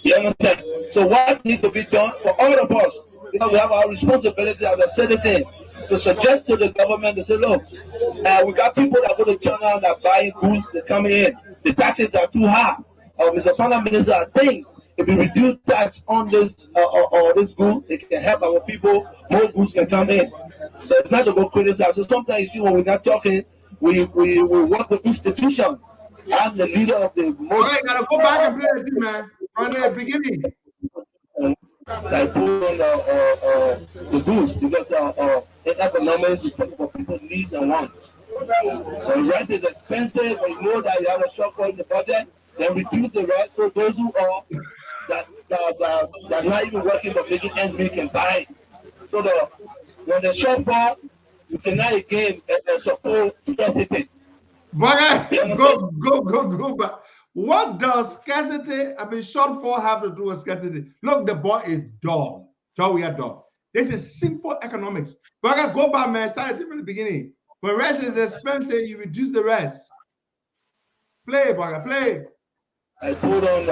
You understand? So what needs to be done for all of us? Because we have our responsibility as a citizen to suggest to the government to say, look, we got people that go to China that are buying goods that coming in. The taxes are too high. Mr. Prime Minister, I think if we reduce tax on this goods, it can help our people. More goods can come in. So it's not to go criticize. So sometimes you see when we're not talking, we work with institutions. I'm the leader of the most. Okay, gotta go back and play the thing, man. From the beginning. I put on the goods because in economics, we talk about people's needs and wants. So rent is expensive, but you know that you have a shortfall in the budget. Then reduce the rent so those who are that are not even working but making ends meet can buy. So when the shortfall, you cannot again support scarcity. But go back. What does scarcity, shortfall have to do with scarcity? Look, the boy is dog. So we are dog. This is simple economics. But go back, man. Start from the beginning. When rest is expensive, you reduce the rest. Play, Baga, play. I put on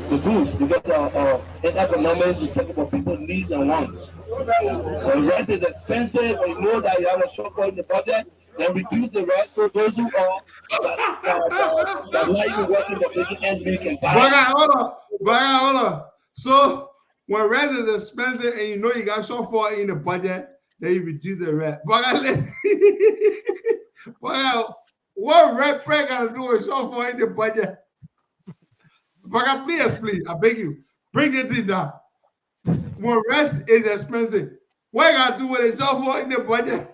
the boost because in economics, you talk about people's needs and wants. When rest is expensive, but you know that you have a shortfall in the budget, then reduce the rest so those who are that are not even working but making ends meet can buy. Baga, hold on. So when rest is expensive and you know you got shortfall in the budget, then you reduce the rest. Baga, listen. Baga, what red bread gonna do with shortfall in the budget? Baga, please, I beg you, bring it in down. When rest is expensive, what you gonna do with a shortfall in the budget?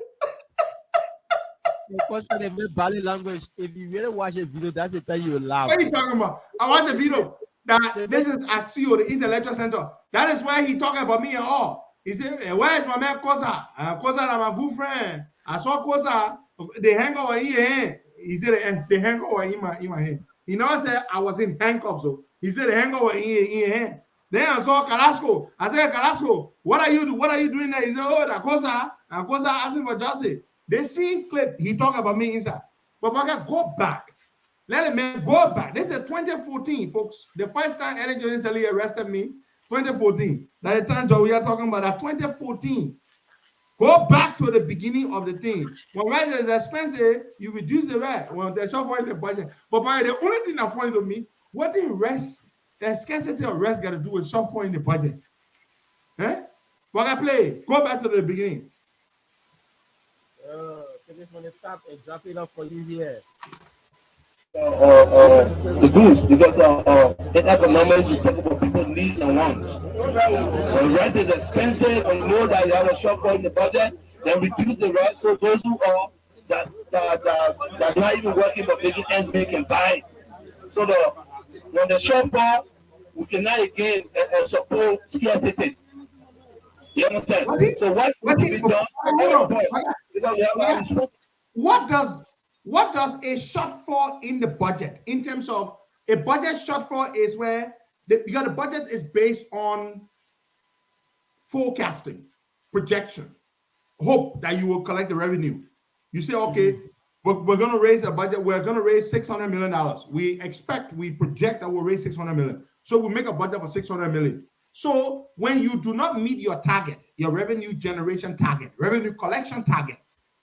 Because they make body language. If you really watch a video, that's the time you will laugh. What are you talking about? I watch the video. That this is ASIO, the Intellectual Center. That is why he talking about me and all. He said, where is my man Kosa? Kosa is my good friend. I saw Kosa. They hang over in your hand. He said they hang over in my hand. He never said I was in handcuffs. So he said they hang over in your hand. Then I saw Kalasco. I said, Kalasco, what are you doing there? He said, oh, that Kosa. And Kosa asking for justice. They see clip, he talk about me inside. But I gotta go back. Let the man go back. This is 2014, folks. The first time Ellen Johnson arrested me, 2014. That the time Joe we are talking about that 2014. Go back to the beginning of the thing. When rent is expensive, you reduce the rent. When the shop in the budget. But by the only thing that funny to me, what did rest, the scarcity of rest got to do with shop in the budget? Eh? What I play? Go back to the beginning. Finish when it stop and drop it up for you here. The goods because in economics, you talk about people's needs and wants. When rent is expensive, and you know that you have a shortfall in the budget, then reduce the rent so those who are that are not even working but making ends meet can buy. So when the shortfall, we cannot again support scarcity. You understand? So what can be done? What does a shortfall in the budget in terms of A budget shortfall is where because the budget is based on forecasting, projection, hope that you will collect the revenue. You say, okay, we're going to raise a budget. We're going to raise $600 million. We project that we'll raise $600 million. So we make a budget for $600 million. So when you do not meet your target, your revenue generation target, revenue collection target,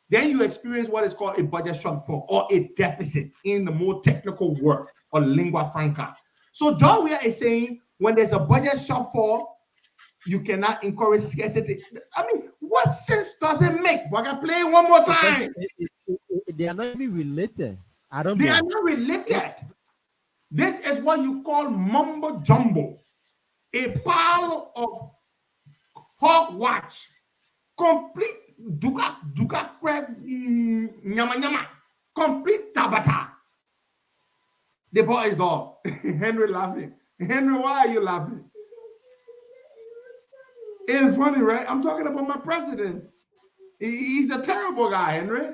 then you experience what is called a budget shortfall or a deficit in the more technical word or lingua franca. So John Weir is saying when there's a budget shortfall, you cannot encourage scarcity. I mean, what sense does it make? We're going to play it one more time. They are not even related. I don't know. They are not related. This is what you call mumbo jumbo. A pile of hogwash. Complete duka crab nyama. Complete tabata. The boy is gone. Henry laughing. Henry, why are you laughing? It is funny, right? I'm talking about my president. He's a terrible guy, Henry.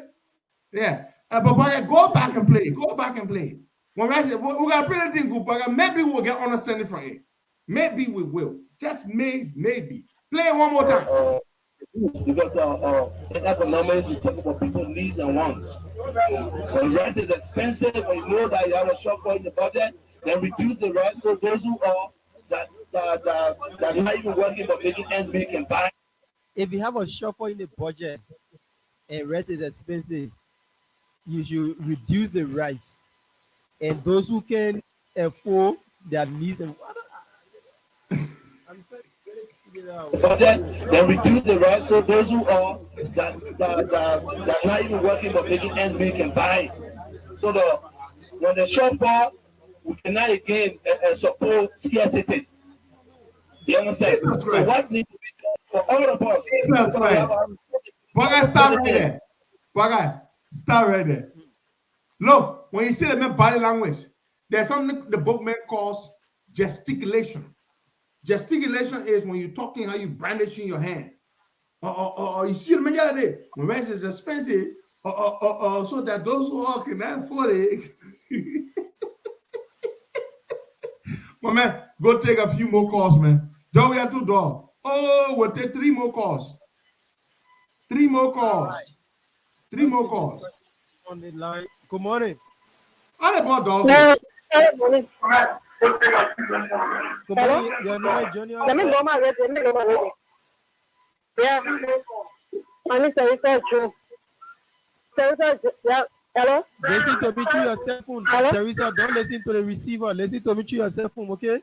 Yeah. But boy, go back and play. Go back and play. When we're going to play the thing good, but maybe we'll get understanding from it. Maybe we will. Just maybe. Play it one more time. Because economics, you talk about people's needs and wants. When rent is expensive, when you know that you have a shortfall in the budget, then reduce the rent so those who are that are not even working but making ends meet can buy. If you have a shortfall in the budget and rent is expensive, you should reduce the rice. And those who can afford their needs and budget, then reduce the rent so those who are that are not even working but making ends meet can buy. So when the shortfall, we cannot again support scarcity. You understand? So what needs to be done for all of us? Baga, stop right there. Baga, stop right there. Look, when you see the body language, there's something the bookman calls gesticulation. Gesticulation is when you're talking, how you brandishing your hand. Or you see the man the other day, when rent is expensive, so that those who are can afford it. My man, go take a few more calls, man. Don't we have to do? Oh, we'll take 3 more calls. 3 more calls. 3 more calls. On the line. Good morning. How about dogs? Good morning. Good morning. Your name is Junior. Let me go my ready. Yeah. My name is Teresa Joe. Teresa, yeah. Hello? Listen to me through your cell phone. Hello? Teresa, don't listen to the receiver. Listen to me through your cell phone, okay?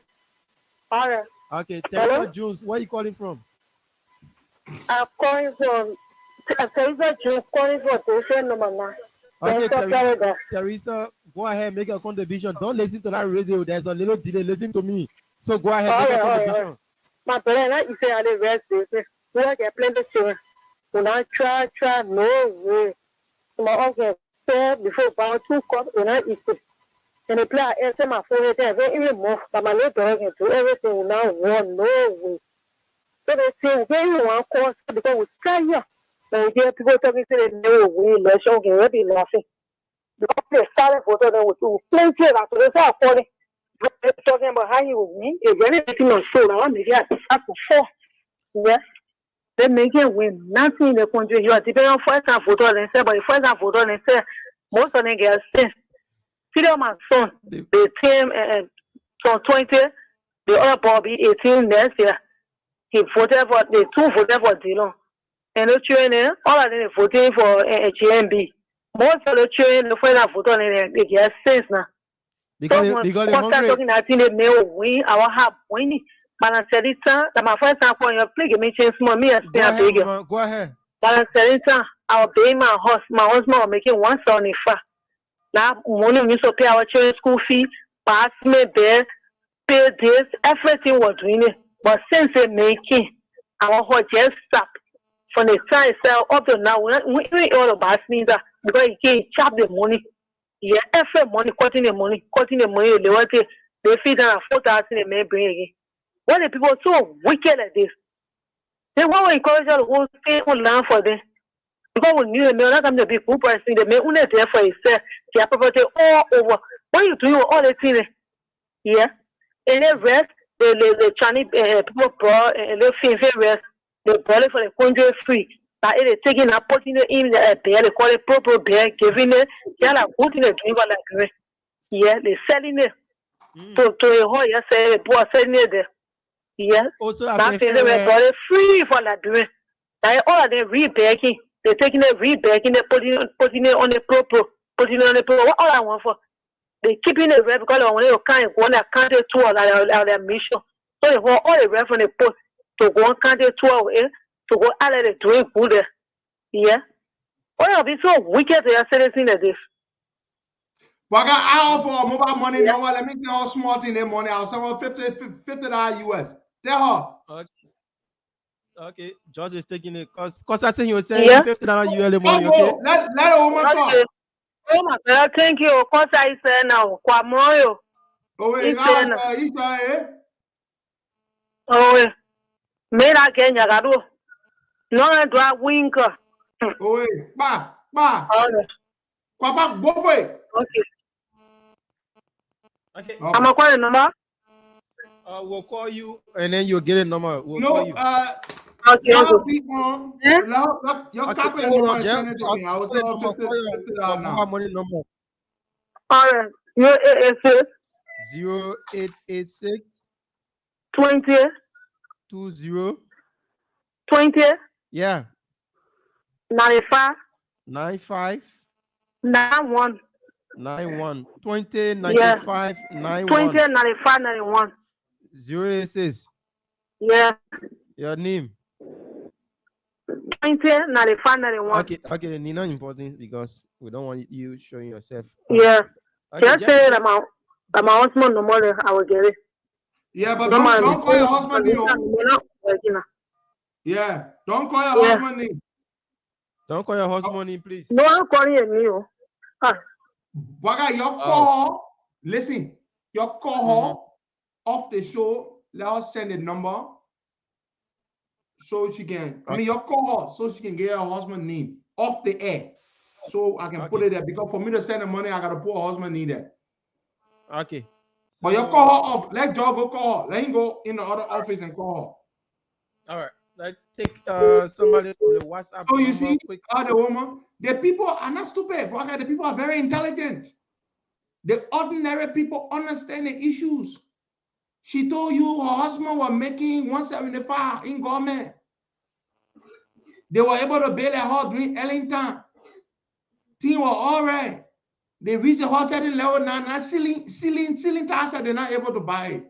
All right. Okay, Teresa Hello? Jones, where are you calling from? I'm calling from Teresa Joe, calling from Teresa number 9. Okay, Teresa, go ahead, make a contribution. Don't listen to that radio. There's a little delay. Listen to me. So go ahead, make a contribution. My brother, you say I live rest business. We are getting plenty of children. When I try, no way. My uncle said before about 2 cups, when I eat it. And they play, I answer my phone, they very even more. But my little dog can do everything now. No way. So they say, where you want to call? Because we try here. And you hear people talking to them, no way, let's show you, be laughing. Because they started for them with plenty of that. So they start falling. They're talking about how you will win. If anything on soul, I want to get that for 4. Yes. They make it win. Nothing in the country. You are depending on first and photo and say, but the first and photo and say, most of them get sense. See them, my son, the team, from 20, the other Bobby, 18 next year. He voted for, the 2 voted for Dillon. And the children, all of them voting for GMB. Most of the children, the first and photo, they get sense now. Because they're hungry. Talking that they may win, I will have winning. But I said it, that my first time for your play, me change small, me and stay bigger. Go ahead. But I said it, I will pay my husband will making 175. Now, money we so pay our children's school fee, pass me there, pay this, everything we're doing it. But since they making, our whole just stop. From the time itself up to now, we all about me that because you can't chop the money. Yeah, every money, cutting the money, they want to, they feed them 4,000 they may bring again. Why the people so wicked like this? They want to encourage all the whole thing to learn for them. Because we knew they not come to be poor person, they may only there for itself, their property all over. What are you doing with all the things? Yeah. And the rest, the Chinese people brought and the fin rest, they brought it for the country free. But it is taking a putting it in the bear, they call it proper bear, giving it, they're like putting it in like rest. Yeah, they're selling it to a whole year, say, boy, selling it there. Yeah. Also, That fin they brought it free for that doing. Like all of them rebaking, they're taking it rebaking, they're putting it on the proper, putting it on the proper. What all I want for? They keeping the ref because they want to kind of go on a county tour of their mission. So they want all the ref on the post to go on county tour to go out of the doing good there. Yeah. Why are we so wicked to say this thing like this? But I got for mobile money. No, let me tell how small thing their money. I'll send $50 US. Tell her. Okay, George is taking it because I think he was saying $50 UL money. Okay, let a woman talk. Oh my God, thank you. Because I say now, Kwamoyo. Oh wait, oh wait, me na Kenya gado. No do a winker. Oh wait, ba. Kwapa go for it. Okay. I'm a call number. We'll call you and then you'll get a number. We'll call you. Okay. Your copy is going to send it to me. I was $50 money number. All right. 0886 0886 20 20 20 yeah 95 95 91 91 20 95 91 20 95 91 086 yeah your name 20 95 91 okay Nina important because we don't want you showing yourself yeah okay, just say that my husband no more I will get it. Yeah, but don't call your husband name. Yeah, don't call your husband name. Don't call your husband name, please. No, I'm calling you. Waga, your call. Listen, your call off the show. Let us send a number so she can. I mean, your call so she can get her husband name off the air, so I can put it there. Because for me to send the money, I gotta put her husband name there. Okay. So, but you call her off. Let Joe go call her. Let him go in the other office and call her. All right. Let's take somebody from the WhatsApp. So you see, the woman, the people are not stupid. But the people are very intelligent. The ordinary people understand the issues. She told you her husband was making 175 in government. They were able to bail her during Ellington. Things were all right. They reach a whole certain level now ceiling tax, they're not able to buy it.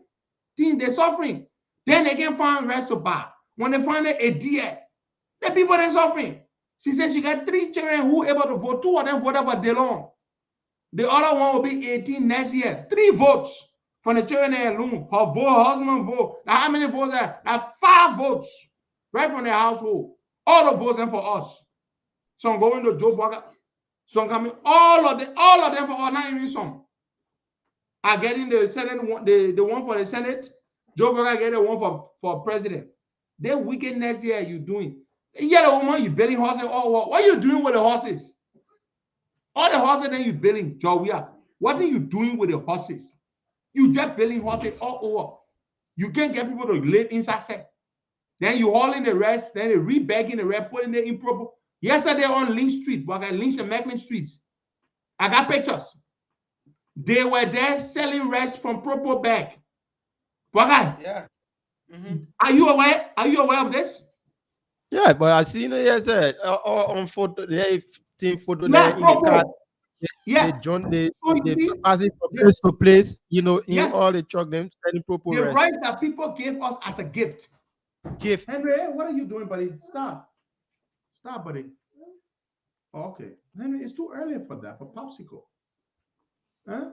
They're suffering. Then they can find rest to buy. When they find a deer, the people are suffering. She said she got 3 children who are able to vote. 2 of them voted for DeLong. The other one will be 18 next year. 3 votes from the children alone. Her vote, her husband vote. Now how many votes are? Now 5 votes right from the household. All the votes are for us. So I'm going to Joe Burger. Some coming, all of them for all, not even some are getting the Senate one, the one for the Senate. Joe Burger get the one for president. Then wicked next year you doing. Yeah, the woman you building horses. Oh, what are you doing with the horses? All the horses then you building, Joe. What are you doing with the horses? You just building horses all over. You can't get people to live inside set. Then you hauling the rest, then they rebagging the rest, putting it in proper. Yesterday on Lynch Street, Lynch and Macklin Streets, I got pictures. They were there selling rice from proper bag. Yeah. Are you aware? Are you aware of this? Yeah, but I seen it yesterday on photo. They team photo yeah, there in the car. Yeah. They passing from place to place. You know, in all the truck them selling proper the rice. rice that people gave us as a gift. Henry, what are you doing, buddy? Stop, buddy. Okay, Henry, it's too early for that, for popsicle. Huh?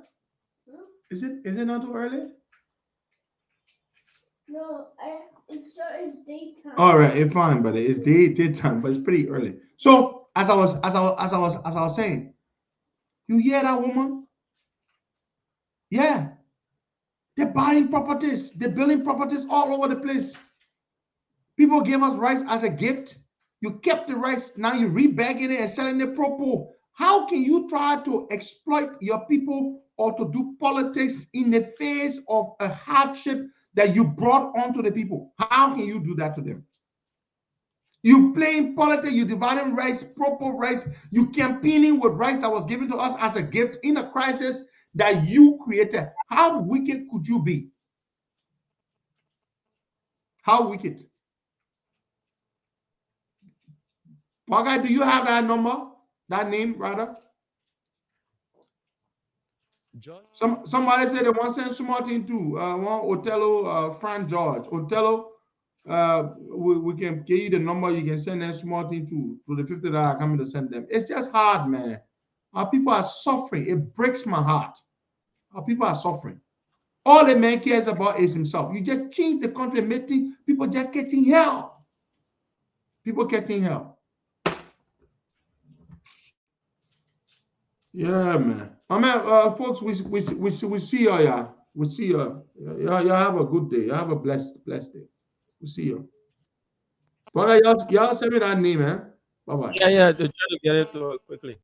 Is it not too early? No, it's daytime. All right, it's fine, buddy. It's daytime, but it's pretty early. So as I was saying, you hear that woman? Yeah, they're buying properties, they're building properties all over the place. People gave us rice as a gift. You kept the rice, now you're rebagging it and selling it proper. How can you try to exploit your people or to do politics in the face of a hardship that you brought onto the people? How can you do that to them? You playing politics, you dividing rights, proper rights, you campaigning with rights that was given to us as a gift in a crisis that you created. How wicked could you be? How wicked? Waka, do you have that number? That name, rather? John? Somebody said they want to send something to one Otello, Frank George. Otello, we can give you the number, you can send them something to the $50 coming to send them. It's just hard, man. Our people are suffering. It breaks my heart. Our people are suffering. All the man cares about is himself. You just change the country, making people just getting help. People getting help. Yeah, man. My man, folks, we see y'all, yeah. We see y'all. Y'all have a good day. Y'all have a blessed day. We see you. Brother, y'all send me that name, man. Bye-bye. Yeah, try to get it quickly.